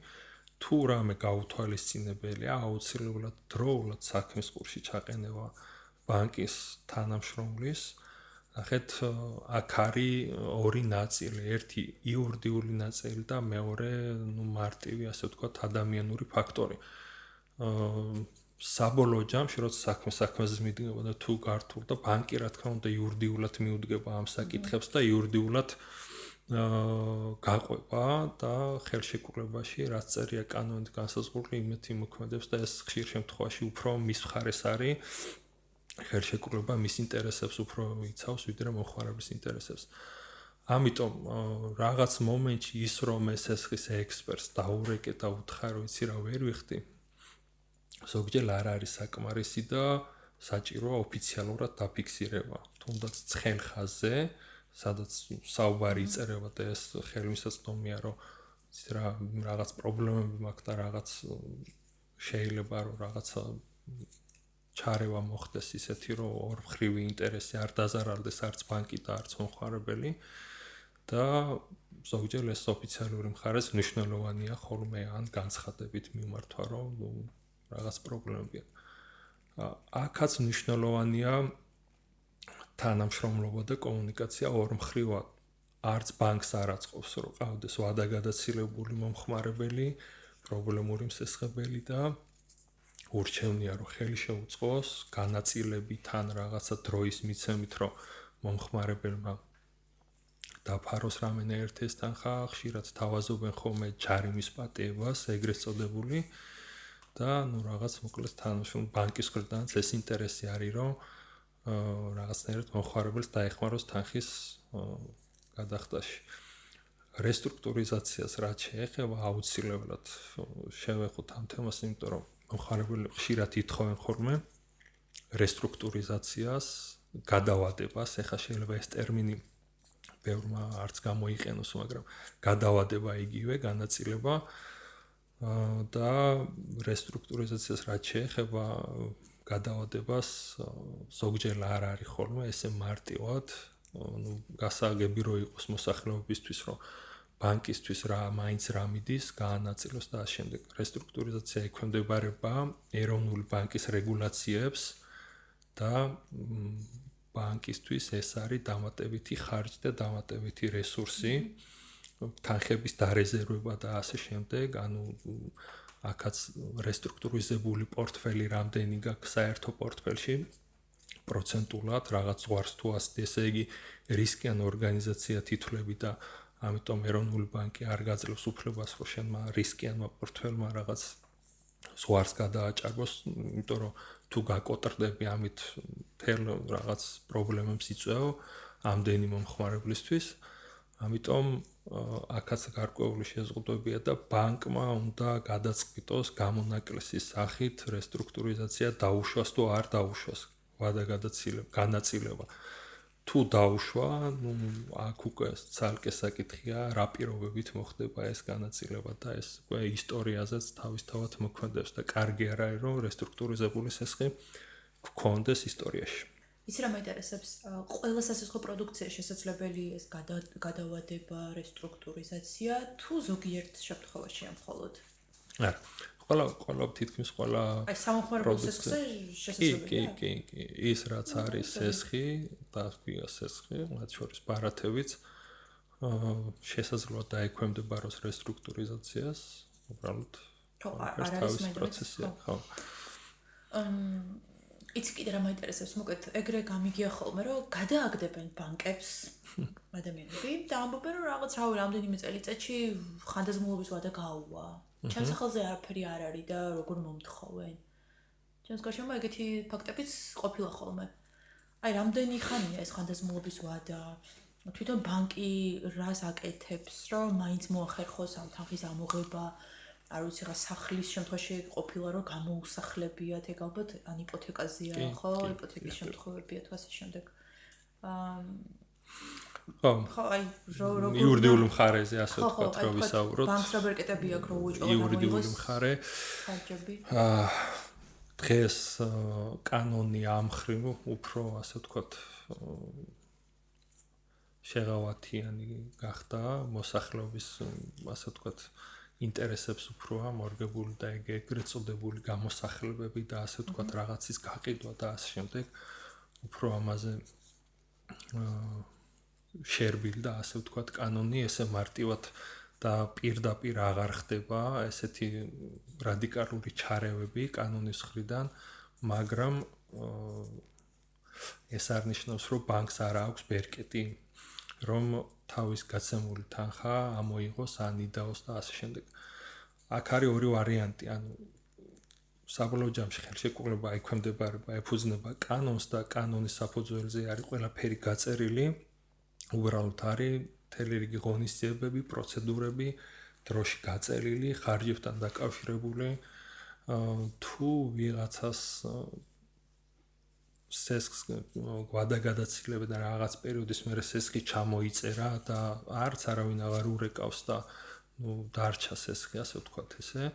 თუ რამე გაუთვალისწინებელია, აუცილებლად დროულად საქმის კურსში ჩაყენება ბანკის თანამშრომლის. ნახეთ, აქ არის ორი ნაწილი, ერთი იურიდიული ნაწილი და მეორე, ნუ მარტივი, ასე ვთქვათ, ადამიანური ფაქტორი. საბოლოო ჯამში, როცა საქმეზე მიდგება და თუ გართულ და ბანკი რა თქმა უნდა იურიდიულად მიუდგება ამ საკითხებს და იურიდიულად გაყვება და ხელშეკრულებაში რაც წერია კანონით განსაზღვრული იმით იმოქმედებს და ეს ხშირ შემთხვევაში უფრო მის მხარეს არის ხელშეკრულება მის ინტერესებს უფრო იცავს, ვიდრე მომხმარებლის ინტერესებს. ამიტომ რაღაც მომენტში ის რომ ეს ესხის ექსპერტს დაურეკე და უთხრა რომ იცი რა ვერ ვიხდი. ზოგჯერ არ არის საკმარისი და საჭიროა ოფიციალურად დაფიქსირება. თუნდაც ცხელ ხაზზე, სადაც საუბარი იწერება და ეს ხელმისაწვდომია რომ რა რაღაც პრობლემები მაქვს და რაღაც შეიძლება რომ რაღაცა ჩარევა მოხდეს ისეთი რომ ორმხრივი ინტერესი არ დაზარალდეს არც ბანკი და არც მომხმარებელი და ზოგჯერ ეს ოფიციალური მხარეს მნიშვნელოვანია ხოლმე ან განცხადებით მიმართვა რომ რაღაც პრობლემები აქვს. აქაც მნიშვნელოვანია თანამშრომლობა და კომუნიკაცია ორმხრივად. არც ბანკს არ აწყობს რომ ყავდეს ვადაგადაცილებული მომხმარებელი, პრობლემური მსესხებელი და ურჩევნია რომ ხელი შეუწყოს განაწილებით ან რაღაცა დროის მიცემით რომ მომხმარებელმა დაფაროს რამენაერთი ეს თანხა, ხშირად თავაზობენ ხოლმე ჯარიმის პატიებას, ეგრეთ წოდებული და ნუ რაღაც მოკლედ თანამშრომლ ბანკის მხრიდანაც ეს ინტერესი არის რომ რაღაცნაირად მომხმარებელს დაეხმაროს თანხის გადახდაში. რესტრუქტურიზაციას რაც შეეხება აუცილებლად შევეხოთ ამ თემას, იმიტომ რომ მომხმარებლები ხშირად ითხოვენ ხოლმე რესტრუქტურიზაციას, გადავადებას, ეხლა შეიძლება ეს ტერმინი ბევრმა არც გამოიყენოს, მაგრამ გადავადება იგივე, განაწილება და რესტრუქტურიზაციას რაც შეეხება გადავადებას ზოგჯერ არ არის ხოლმე ესე მარტივად, ну, გასაგები რო იყოს მოსახლეობისთვის, რომ ბანკისთვის რა მაინც რა მიდის, გაანაწილოს და ამ შემდეგ რესტრუქტურიზაცია ექვემდებარება ეროვნული ბანკის რეგულაციებს და ბანკისთვის ეს არის დამატებითი ხარჯი და დამატებითი რესურსი, თანხების დარეზერვება და ასე შემდეგ, ანუ აქაც რესტრუქტურიზებული პორტფელი რამდენი გაქვს საერთო პორტფელში პროცენტულად რაღაც ზღვარს თუ ასეთ, ესე იგი რისკიან ორგანიზაცია თითვლები და ამიტომ ეროვნული ბანკი არ გაძლევს უფლებას, რომ შენმა რისკიანმა პორტფელმა რაღაც ზღვარს გადააჭარბოს, იმიტომ რომ თუ გაკოტრდები ამით თელ რაღაც პრობლემებს იწვევ ამდენი მომხმარებლისთვის. ამიტომ აქაც გარკვეული შეზღუდვებია და ბანკმა უნდა გადაწყვიტოს გამონაკლისის სახით რესტრუქტურიზაცია დაუშვას თუ არ დაუშვას განაწილება. თუ დაუშვა, ну, აქ უკვე ცალკე საკითხია, რა პირობებით მოხდება ეს განაწილება და ეს უკვე ისტორიაზეც თავისთავად მოქმედებს და კარგი არ არის რომ რესტრუქტურიზებული სესხი გქონდეს ისტორიაში. იცი რა მაინტერესებს, ყველა სასესხო პროდუქცია შესაძლებელი ეს გადავადება, რესტრუქტურიზაცია თუ ზოგიერთ შემთხვევაში მხოლოდ? არა. ყველა თითქმის ყველა აი სამომხმარებლო სესხზე შესაძლებელია? კი, ის რაც არის სესხი, და ქვია სესხი, მათ შორის ბარათებიც შესაძლოა დაექვემდებაროს რესტრუქტურიზაციას, უბრალოდ არ არის პროცესია, ხო. იცი კიდე რა მაინტერესებს, მოკლედ ეგრე გამიგია ხოლმე, რომ გადააგდებენ ბანკებს ადამიანები და ამბობენ, რომ რაღაც რამდენიმე წელიწადში ხანდაზმულობის ვადა გაუვა. ჩემს სახელზე არაფერი არ არის და როგორ მომთხოვენ. ჩემს გარშემო ეგეთი ფაქტებიც ყოფილა ხოლმე. აი, რამდენი ხანია ეს ხანდაზმულობის ვადა? თვითონ ბანკი რას აკეთებს, რომ მაინც მოახერხოს ამ თანხის ამოღება? არ ვიცი რა სახლის შემთხვევაში ყოფილა რომ გამოუსახლებიათ, ეგ ალბათ ან იპოთეკაზეა, ხო? იპოთეკის შემთხვევებია თუ ასე შემდეგ. ხო, აი, იურიდიული მხარეზე ასე ვთქვათ, რომ ვისაუბროთ. ბანკს რა ბერკეტები აქვს, რომ უეჭო იურიდიული მხარე. ხარჯები. დღეს კანონი ამ მხრივ უფრო ასე ვთქვათ შეღავათიანი გახდა მოსახლეობის ასე ვთქვათ ინტერესებს უფრო ამორგებული და ეგრეთ წოდებული გამოსახლებები და ასე ვთქვათ რაღაცის გაყიდვა და ასე შემდეგ უფრო ამაზე შერბილ და ასე ვთქვათ კანონი ესე მარტივად და პირდაპირ აღარ ხდება ესეთი რადიკალური ჩარევები კანონის მხრიდან, მაგრამ ეს არ ნიშნავს, რომ ბანკს არ აქვს ბერკეტი, რომ თავის გაცემული თანხა ამოიღოს ან იდაოს და ასე შემდეგ. აქ არის ორი ვარიანტი, ანუ საბოლოო ჯამში ხელშეკრულება აიქვემდებარება, ეფუძნება კანონს და კანონის საფუძველზე არის ყველაფერი გაწერილი. უბრალოდ არის მთელი რიგი ღონისძიებები, პროცედურები, დროში გაწერილი, ხარჯებთან დაკავშირებული. თუ ვიღაცას სესქს გვადაგადაცილება და რაღაც პერიოდის მერე სესქი ჩამოიწერა და არც არავინ აღარ ურეკავს და დარჩა სესქი, ასე ვთქვათ ესე.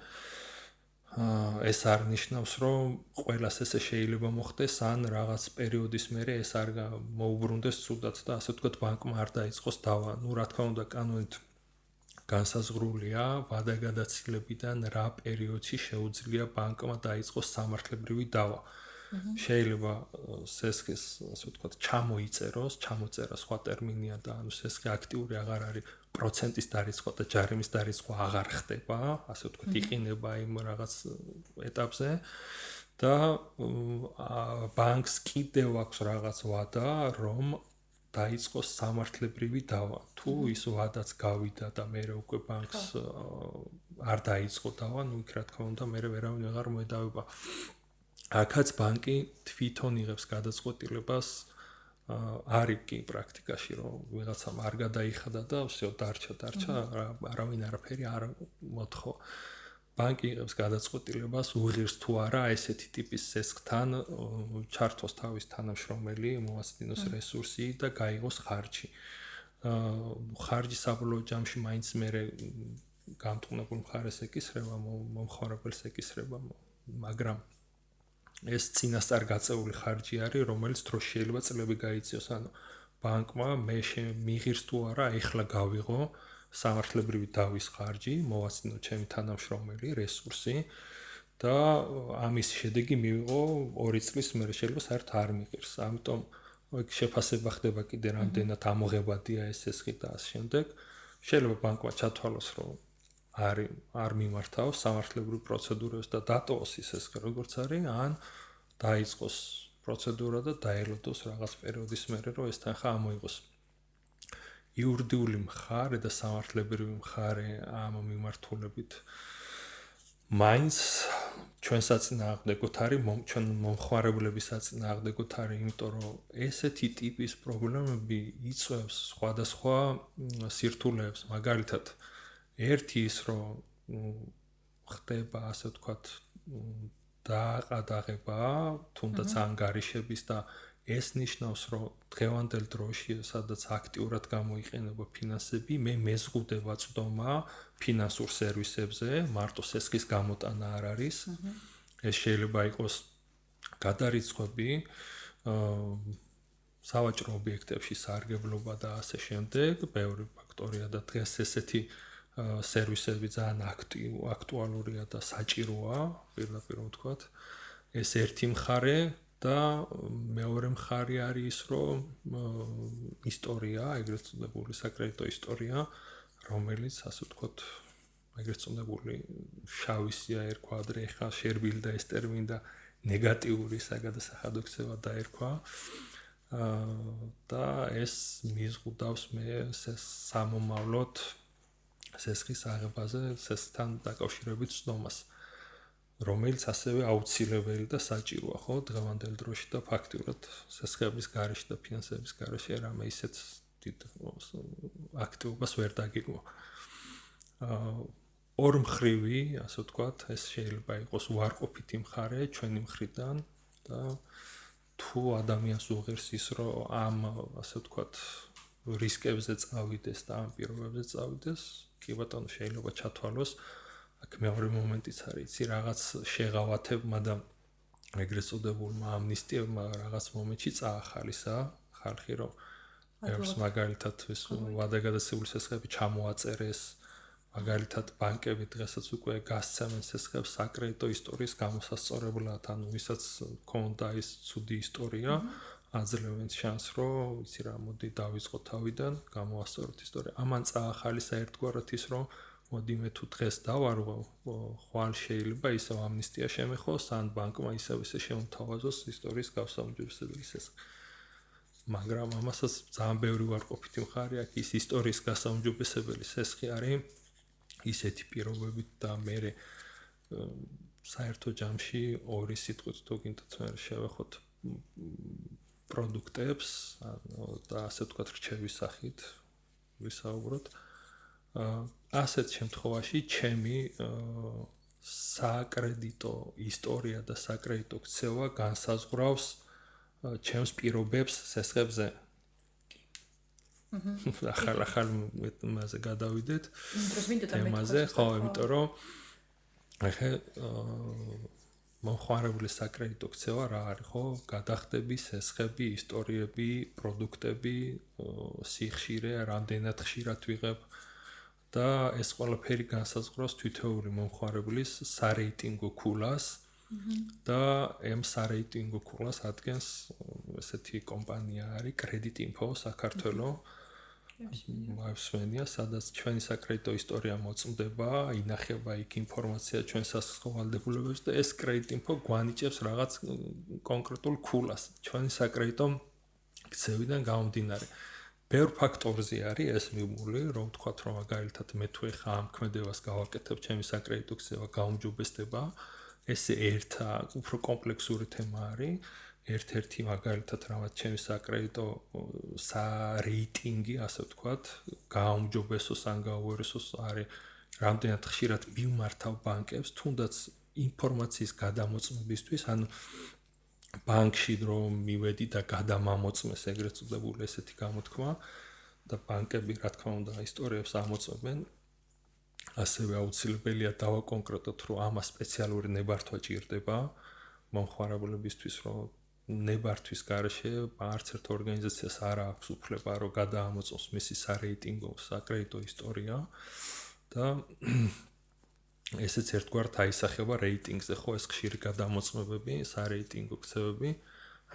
ეს არ ნიშნავს, რომ ყველას ესე შეიძლება მოხდეს, ან რაღაც პერიოდის მერე ეს არ მოუბრუნდეს ცუდად და ასე ვთქვათ ბანკმა არ დაიწყოს დავა. რა თქმა უნდა, კანონით განსაზღვრულია ვადაგადაცილებიდან რა პერიოდში შეუძლია ბანკმა დაიწყოს სამართლებრივი დავა. შეიძლება სესქის, ასე ვთქვათ, ჩამოიწეროს, ჩამოწერა სხვა ტერმინია და ანუ სესქი აქტიური აღარ არის, პროცენტის დარიცხვა და ჯარიმის დარიცხვა აღარ ხდება, ასე ვთქვათ, იყინება იმ რაღაც ეტაპზე და ბანკს კიდევ აქვს რაღაც ვადა, რომ დაიწყოს სამართლებრივი დავა. თუ ის ვადაც გავიდა და მე უკვე ბანკს არ დაიწყო დავა, ნუ იქ რა თქმა უნდა, მე ვერავინ აღარ მოედავება. აქაც ბანკი თვითონ იღებს გადაწყვეტილებას, არის კი პრაქტიკაში, რომ ვიღაცამ არ გადაიხადა და всё დარჩა, არავინ არაფერი არ მოთხო. ბანკი იღებს გადაწყვეტილებას, უღირს თუ არა ესეთი ტიპის სესქთან ჩართოს თავის თანამშრომელი, მოასწინოს რესურსი და გაიღოს ხარჯი. ხარჯი საბოლოო ჯამში მაინც მერე გამტყუნებულ მხარეს ეკისრება, მომხმარებელს ეკისრება, მაგრამ ეს წინასწარ გაწეული ხარჯი არის, რომელიც დროში შეიძლება წლები გაიწიოს. ანუ ბანკმა მე მიღირს თუ არა, ეხლა გავიღო სამართლებრივი დავის ხარჯი, მოვაცინო ჩემი თანამშრომელი, რესურსი და ამის შედეგი მივიღო 2 წლის მერე, შეიძლება საერთოდ არ მიღირს. ამიტომ იქ შეფასება ხდება კიდე რამდენად ამოღებადია ეს სესხი და ამ შემდეგ. შეიძლება ბანკმა ჩათვალოს, რომ არ მიმართავს სამართლებრივ პროცედურებს და დატოვოს ის სესხი როგორც არის, ან დაიწყოს პროცედურა და დაელოდოს რაღაც პერიოდის მერე, რომ ეს თანხა ამოიღოს. იურიდიული მხარე და სამართლებრივი მხარე ამ მიმართულებით მაინც ჩვენ საწინააღმდეგოთ არის, ჩვენ მომხმარებლების საწინააღმდეგოთ არის, იმიტომ რომ ესეთი ტიპის პრობლემები იწვევს სხვადასხვა სირთულეებს, მაგალითად ერთი ის რომ ხდება ასე ვთქვათ დააყადაღება თუნდაც ანგარიშების და ეს ნიშნავს რომ დღევანდელ დროში სადაც აქტიურად გამოიყენება ფინანსები მე მეზღუდე ვაწვდომა ფინანსურ სერვისებზე მარტო სესხის გამოტანა არ არის ეს შეიძლება იყოს გადარიცხვები სავაჭრო ობიექტებში სარგებლობა და ასე შემდეგ ბევრი ფაქტორია და დღეს ესეთი სერვისები ძალიან აქტუალურია და საჭიროა, პირდაპირ ვთქვათ. ეს ერთი მხარე და მეორე მხარე არის ის, რომ ისტორია, ეგრეთ წოდებული საკრედიტო ისტორია, რომელიც, ასე ვთქვათ, ეგრეთ წოდებული შავისია ერქვა ადრე, ხა შერბილდა ეს ტერმინი და ნეგატიური საგადასახადო ქცევა დაერქვა. და ეს მიზღუდავს მე სამომავლოდ სესხის აღებაზე, სესხთან დაკავშირებით ცნობას, რომელიც ასევე აუცილებელი და საჭიროა, ხო, დღევანდელ დროში და ფაქტიურად სესხების გარეშე და ფინანსების გარეშე რამე ისეთ დიდ აქტივობას ვერ დაგიგო. ორმხრივი, ასე ვთქვათ, ეს შეიძლება იყოს უარყოფითი მხარე ჩვენი მხრიდან და თუ ადამიანს უღირს ის, რომ ამ, ასე ვთქვათ, რისკებზე წავიდეს და ამ პირობებზე წავიდეს, კი ბატონო შეიძლება ჩათვალოს, აქ მეორე მომენტიც არის, იცი, რაღაც შეღავათებმა და ეგრეთ წოდებულმა ამნისტიებმა რაღაც მომენტში წაახალისა ხალხი, რომ ერთს მაგალითად ეს ვადაგადაცებული სესხები ჩამოაწერეს, მაგალითად ბანკები დღესაც უკვე გასცემენ სესხებს საკრედიტო ისტორიის გამოსასწორებლად, ანუ ვისაც ქონდა ის ცუდი ისტორია, აძლევენ შანსს, რომ იცი რა, მოდი დავიწყო თავიდან, გამოვასწოროთ ისტორია. ამან წაახალისა ერთგვარად ის, რომ მოდი მე თუ დღეს დავარღვე, ხვალ შეიძლება ისევ ამნისტია შემეხოს, ან ბანკმა ისევ ისე შემოთავაზოს ისტორიის გასაუმჯობესებელი სესხი. მაგრამ ამასაც ძალიან ბევრი უარყოფითი მხარე აქვს, ის ისტორიის გასაუმჯობესებელი სესხი არის ისეთი პირობებით და მე საერთო ჯამში ორი სიტყვით თუ გინდათ მე შევეხოთ პროდუქტებს, და ასე ვთქვათ რჩევის სახით ვისაუბროთ. ასეთ შემთხვევაში ჩემი საკრედიტო ისტორია და საკრედიტო ქცევა განსაზღვრავს ჩემს პირობებს სესხებზე. ახალ მასე გადავიდეთ. თემაზე, ხო, იმიტომ რომ ახლა მომხმარებლის საკრედიტო ქცევა რა არის, ხო? გადახდები, სესხები, ისტორიები, პროდუქტები, სიხშირე, რამდენად ხშირად ვიღებ და ეს ყველაფერი განსაზღვრავს თითოეული მომხმარებლის სარეიტინგო ქულას და ამ სარეიტინგო ქულას ადგენს ესეთი კომპანია არის Credit Info საქართველოს. მავსვენია, სადაც ჩვენი საკრედიტო ისტორია მოწმდება, ინახება იქ ინფორმაცია ჩვენ სასახელო ვალდებულებებს და ეს Credit Info გვანიჭებს რაღაც კონკრეტულ ქულას ჩვენი საკრედიტო ქცევიდან გამომდინარე. ბევრ ფაქტორზე არის ეს მიბმული, რომ ვთქვათ, რომ მაგალითად მე თუ ეხა ამ ქმედებას გავაკეთებ, ჩემი საკრედიტო ქცევა გაუმჯობესდება, ეს ერთა უფრო კომპლექსური თემა არის. ერთ-ერთი მაგალითად რაღაც ჩემი საკრედიტო სარეიტინგი, ასე ვთქვათ, გაუმჯობესოს ან გაუარესოს არის რამდენად ხშირად მივმართავ ბანკებს, თუნდაც ინფორმაციის გადამოწმებისთვის, ანუ ბანკში რომ მივედი და გადამამოწმეს ეგრეთ წოდებული ესეთი გამოთქმა და ბანკები რა თქმა უნდა ისტორიებს ამოწმებენ. ასევე აუცილებელია დავაკონკრეტოთ, რომ ამას სპეციალური ნებართვა ჭირდება მომხმარებლებისთვის, რომ ნებართვის გარეშე არც ერთ ორგანიზაციას არ აქვს უფლება, რომ გადაამოწმოს მისი სარეიტინგო საკრედიტო ისტორია და ესეც ერთგვარად აისახება რეიტინგზე, ხო, ეს ხშირი გადამოწმებები, სარეიტინგო ქცევები,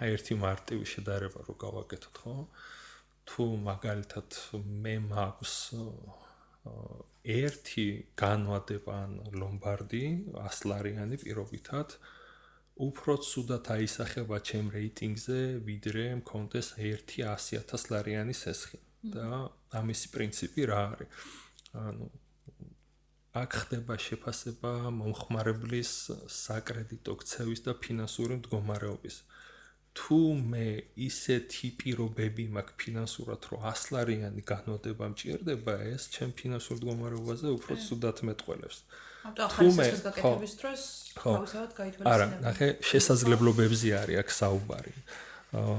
აი ერთი მარტივი შედარება რო გავაკეთოთ, ხო? თუ მაგალითად მე მაქვს ერთი განვადება ან ლომბარდი 100 ლარიანი პირობითად უფრო ცუდად აისახება ჩემ რეიტინგზე, ვიდრე მქონდეს ერთი 100,000 ლარიანი სესხი. და ამისი პრინციპი რა არის? ანუ აქ ხდება შეფასება მომხმარებლის საკრედიტო ქცევის და ფინანსური მდგომარეობის. თუ მე ისეთი პირობები მაქვს ფინანსურად, რომ 100 ლარიანი განვადება მჭირდება, ეს ჩემ ფინანსურ მდგომარეობაზე უფრო ცუდად მეტყველებს. თუ მე გაკეთების დროს თავისავად გაითვალისწინებ. არა, ნახე, შესაძლებლობებზე არის აქ საუბარი.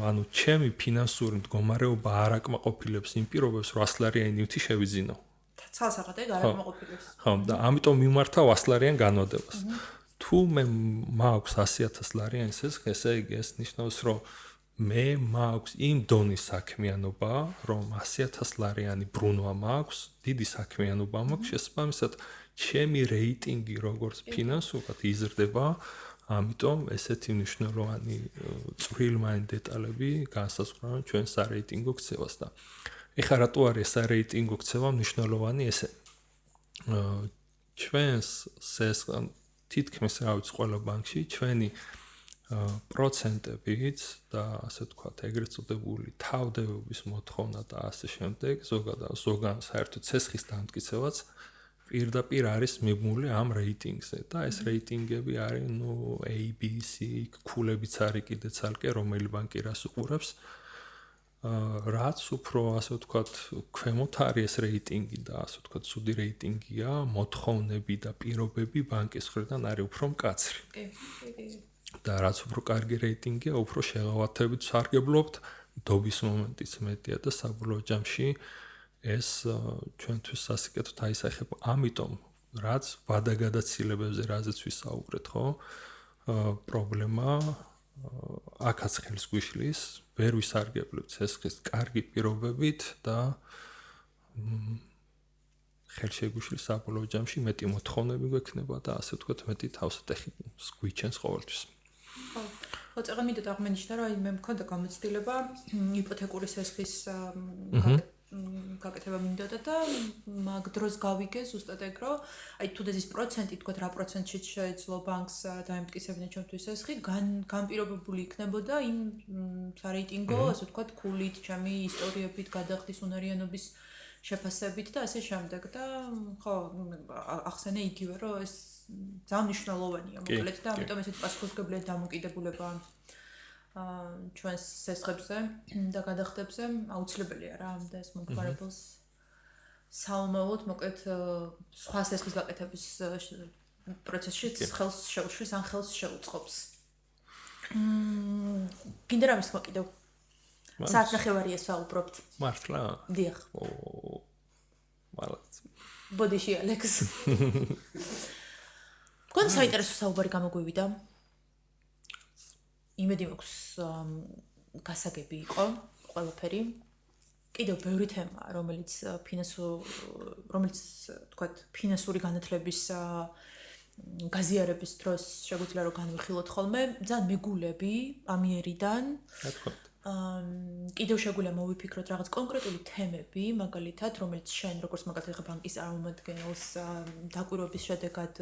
ანუ ჩემი ფინანსური მდგომარეობა არ აკმაყოფილებს იმ პირობებს, რომ 100 ლარიანი ნივთი შევიძინო. ცალსაღად არ აკმაყოფილებს. ხო, და ამიტომ მიმართავ 100 ლარიან განვადებას. თუ მე მაქვს 100,000 ლარიანი სესხი, ესე იგი ეს ნიშნავს, რომ მე მაქვს იმ დონის საქმიანობა, რომ 100,000 ლარიანი ბრუნვა მაქვს, დიდი საქმიანობა მაქვს, შესაბამისად ჩემი რეიტინგი როგორც ფინანსურად იზრდება, ამიტომ ესეთი მნიშვნელოვანი წვრილმანი დეტალები განსაზღვრავენ ჩვენ სარეიტინგო ქცევას და ეხლა რატო არის სარეიტინგო ქცევა მნიშვნელოვანი ესე? ჩვენს თითქმის რა ვიცი ყველა ბანკში ჩვენი პროცენტებით და ასე ვთქვათ, ეგრეთ წოდებული თავდევების მოთხოვნა და ასე შემდეგ, ზოგან საერთოდ სესხის დამტკიცებაც პირდაპირ არის მიბმული ამ რეიტინგზე და ეს რეიტინგები არის, A, B, C, ქულებიც არის კიდე ცალკე, რომელი ბანკი რას უყურებს. რაც უფრო ასე ვთქვათ, ქვემოთ არის ეს რეიტინგი და ასე ვთქვათ, ცუდი რეიტინგია, მოთხოვნები და პირობები ბანკის მხრიდან არის უფრო მკაცრი. და რაც უფრო კარგი რეიტინგია, უფრო შეღავათებით სარგებლობთ, დობის მომენტიც მეტია და საბოლოო ჯამში ეს ჩვენთვის სასიკეთოდ აისახება. ამიტომ რაც ვადაგადაცილებებზე რაზეც ვისაუბრეთ, ხო? პრობლემა აქაც ხელს გვიშლის, ვერ ვისარგებლებთ სესხის კარგი პირობებით და ხელს შეგვიშლის საბოლოო ჯამში მეტი მოთხოვნები გვექნება და ასე ვთქვათ, მეტი თავსატეხი გვიჩენს ყოველთვის. ხო, წეგა მინდოდა აღმენიშნა, რომ მე მქონდა გამოცდილება იპოთეკური სესხის გაკეთება მინდოდა და მაგ დროს გავიგე ზუსტად ეგ, რომ აი თუ ეს პროცენტი თქვა რა პროცენტში შეეძლო ბანკს დაემტკიცებინა ჩვენთვის სესხი, განპირობებული იქნებოდა იმ სარეიტინგო, ასე ვთქვათ, ქულით, ჩემი ისტორიებით, გადახდის უნარიანობის შეფასებით და ასე შემდეგ და ხო, ახსენე იგივე რომ ეს ძალიან მნიშვნელოვანია მოკლედ და ამიტომ ესეთი პასუხისმგებლია დამოკიდებულება ჩვენს სესხებზე და გადახდებზე აუცილებელია რა და ეს მომხმარებელს საომელოდ მოკლედ სხვა სესხის გაკეთების პროცესშიც ხელს შეუშლის ან ხელს შეუწყობს. გინდა რამის თქვა კიდევ? საათნახევარია საუბრობთ. მართლა? დიახ. მალაც. ბოდიში ალექს. თქვენ საინტერესო საუბარი გამოგვივიდა? იმედი მაქვს გასაგები იყო ყველაფერი. კიდევ ბევრი თემაა, რომელიც თქვათ, ფინანსური განათლების გაზიარების დროს შეგვიძლია რომ განვიხილოთ ხოლმე, ძალიან მეგულები ამიერიდან. კიდევ შეგვიძლია მოვიფიქროთ რაღაც კონკრეტული თემები, მაგალითად, რომელიც შენ როგორც მაგალითად ბანკის წარმომადგენელს დაკვირვების შედეგად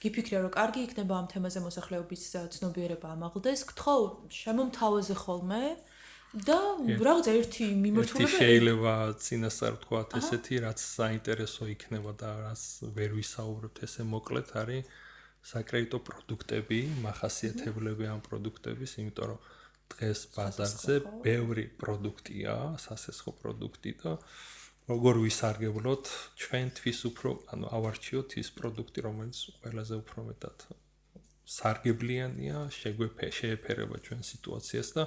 გიფიქრე რომ კარგი იქნება ამ თემაზე მოსახლეობის ცნობიერება ამაღლდეს, გთხოვ შემომთავაზე ხოლმე და რაღაც ერთი მიმართულება შეიძლება წინასწარ ვთქვათ ესეთი რაც საინტერესო იქნება და რაც ვერ ვისაუბრებთ ესე მოკლედ არის საკრედიტო პროდუქტები, მახასიათებლები ამ პროდუქტების, იმიტომ რომ დღეს ბაზარზე ბევრი პროდუქტია, სასესხო პროდუქტი და როგორ ვისარგებლოთ ჩვენთვის უფრო, ანუ ავარჩიოთ ის პროდუქტი, რომელიც ყველაზე უფრო მეტად სარგებლიანია, შეეფერება ჩვენ სიტუაციას და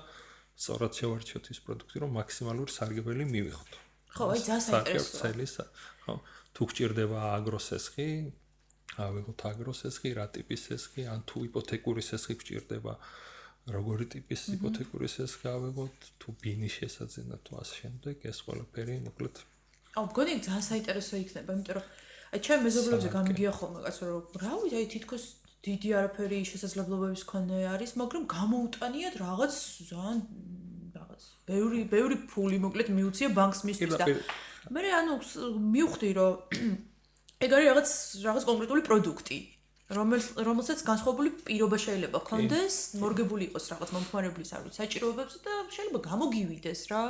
სწორად შევარჩიოთ ის პროდუქტი, რომ მაქსიმალური სარგებელი მივიღოთ. ხო, აი ძალიან საინტერესოა. ხო, თუ გჭირდება აგროსესხი, ავიღოთ აგროსესხი, რა ტიპის სესხი, ან თუ იპოთეკური სესხი გჭირდება, როგორი ტიპის იპოთეკური სესხი ავიღოთ, თუ ბინის შესაძენა, თუ ასე შემდეგ, ეს ყველაფერი მოკლედ მგონი ძალიან საინტერესო იქნება, იმიტომ რომ აი ჩვენ მეზობლებზე გამიგია ხოლმე კაცო რომ რავი, აი თითქოს დიდი არაფერი შესაძლებლობების მქონე არის, მაგრამ გამოუტანიათ რაღაც ძალიან რაღაც ბევრი ფული მოკლედ მიუწია ბანკს მისთვის და მე ანუ მივხვდი რომ ეგ არის რაღაც კონკრეტული პროდუქტი, რომელსაც განსხვავებული პირობა შეიძლება ჰქონდეს, მორგებული იყოს რაღაც მომხმარებლის არ ვიცი საჭიროებებზე და შეიძლება გამოგივიდეს რა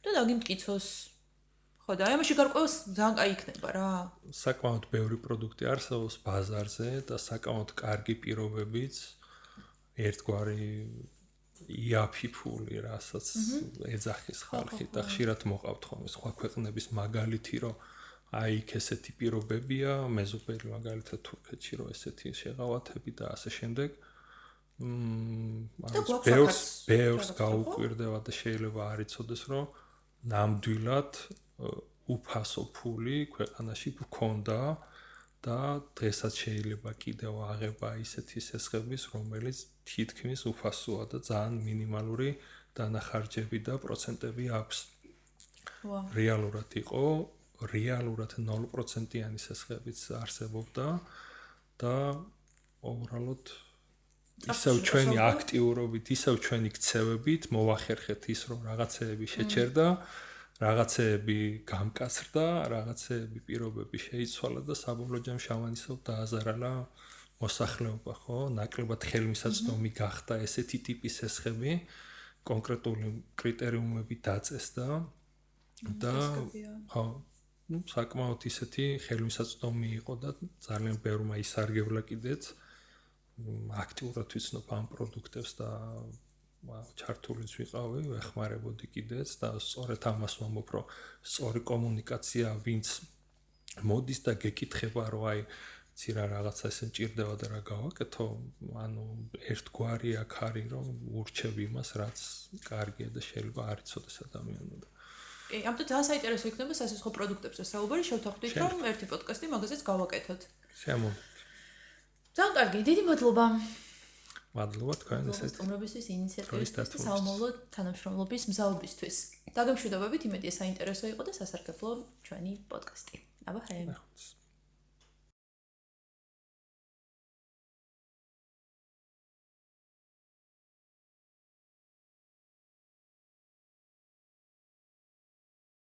და დაგიმტკიცოს. ხო და აი ამაში გარკვევას ძალიან კაი იქნება რა. საკმაოდ ბევრი პროდუქტი არსებობს ბაზარზე და საკმაოდ კარგი პირობებიც ერთგვარი იაფი ფული, რასაც ეძახის ხალხი და ხშირად მოყავთ ხოლმე სხვა ქვეყნების მაგალითი, რომ აი იქ ესეთი პირობებია, მეზობელი მაგალითად თურქეთში რომ ესეთი შეღავათები და ასე შემდეგ. ბევრს გაუკვირდება და შეიძლება არ იცოდეს, რომ ნამდვილად უფასო ფული ქვეყანაში გქონდა და დღესაც შეიძლება კიდევ აღება ისეთი სესხების, რომელიც თითქმის უფასოა და ძალიან მინიმალური დანახარჯები და პროცენტები აქვს. რეალურად იყო, რეალურად 0%-იანი სესხებიც არსებობდა და უბრალოდ ისევ ჩვენი აქტიურობით, ისევ ჩვენი ქცევებით მოვახერხეთ ის, რომ რაღაცეები შეჩერდა, რაღაცეები გამკაცრდა, რაღაცეები პირობები შეიცვალა და საბოლოო ჯამში ამან ისევ დააზარალა მოსახლეობა, ხო? ნაკლებად ხელმისაწვდომი გახდა ესეთი ტიპის სესხები, კონკრეტული კრიტერიუმები დაწესდა და ხო, საკმაოდ ისეთი ხელმისაწვდომი იყო და ძალიან ბევრმა ისარგებლა კიდეც აქტიურად ვიცნობ ამ პროდუქტებს და ჩართულიც ვიყავი, ვეხმარებოდი კიდეც და სწორედ ამას ვამბობ, რომ სწორი კომუნიკაცია, ვინც მოდის და გეკითხება, რომ აი ცირა რაღაცა ესე მჭირდება და რა გავაკეთო, ანუ ერთგვარი აქ არის, რომ ურჩევ იმას, რაც კარგია და შეიძლება არ იცოდეს ადამიანმა და ამიტომ ძალიან საინტერესო იქნება სასესხო პროდუქტებზე საუბარი, შევთანხმდით, რომ ერთი პოდკასტი მაგაზეც გავაკეთოთ. შემოვიდეთ. ძალიან კარგი, დიდი მადლობა. მადლობა თქვენ ესეთ სტუმრობისთვის, ინიციატივისთვის და საომავლო თანამშრომლობის მზაობისთვის. დაგემშვიდობებით, იმედია საინტერესო იყო და სასარგებლო ჩვენი პოდკასტი. აბა,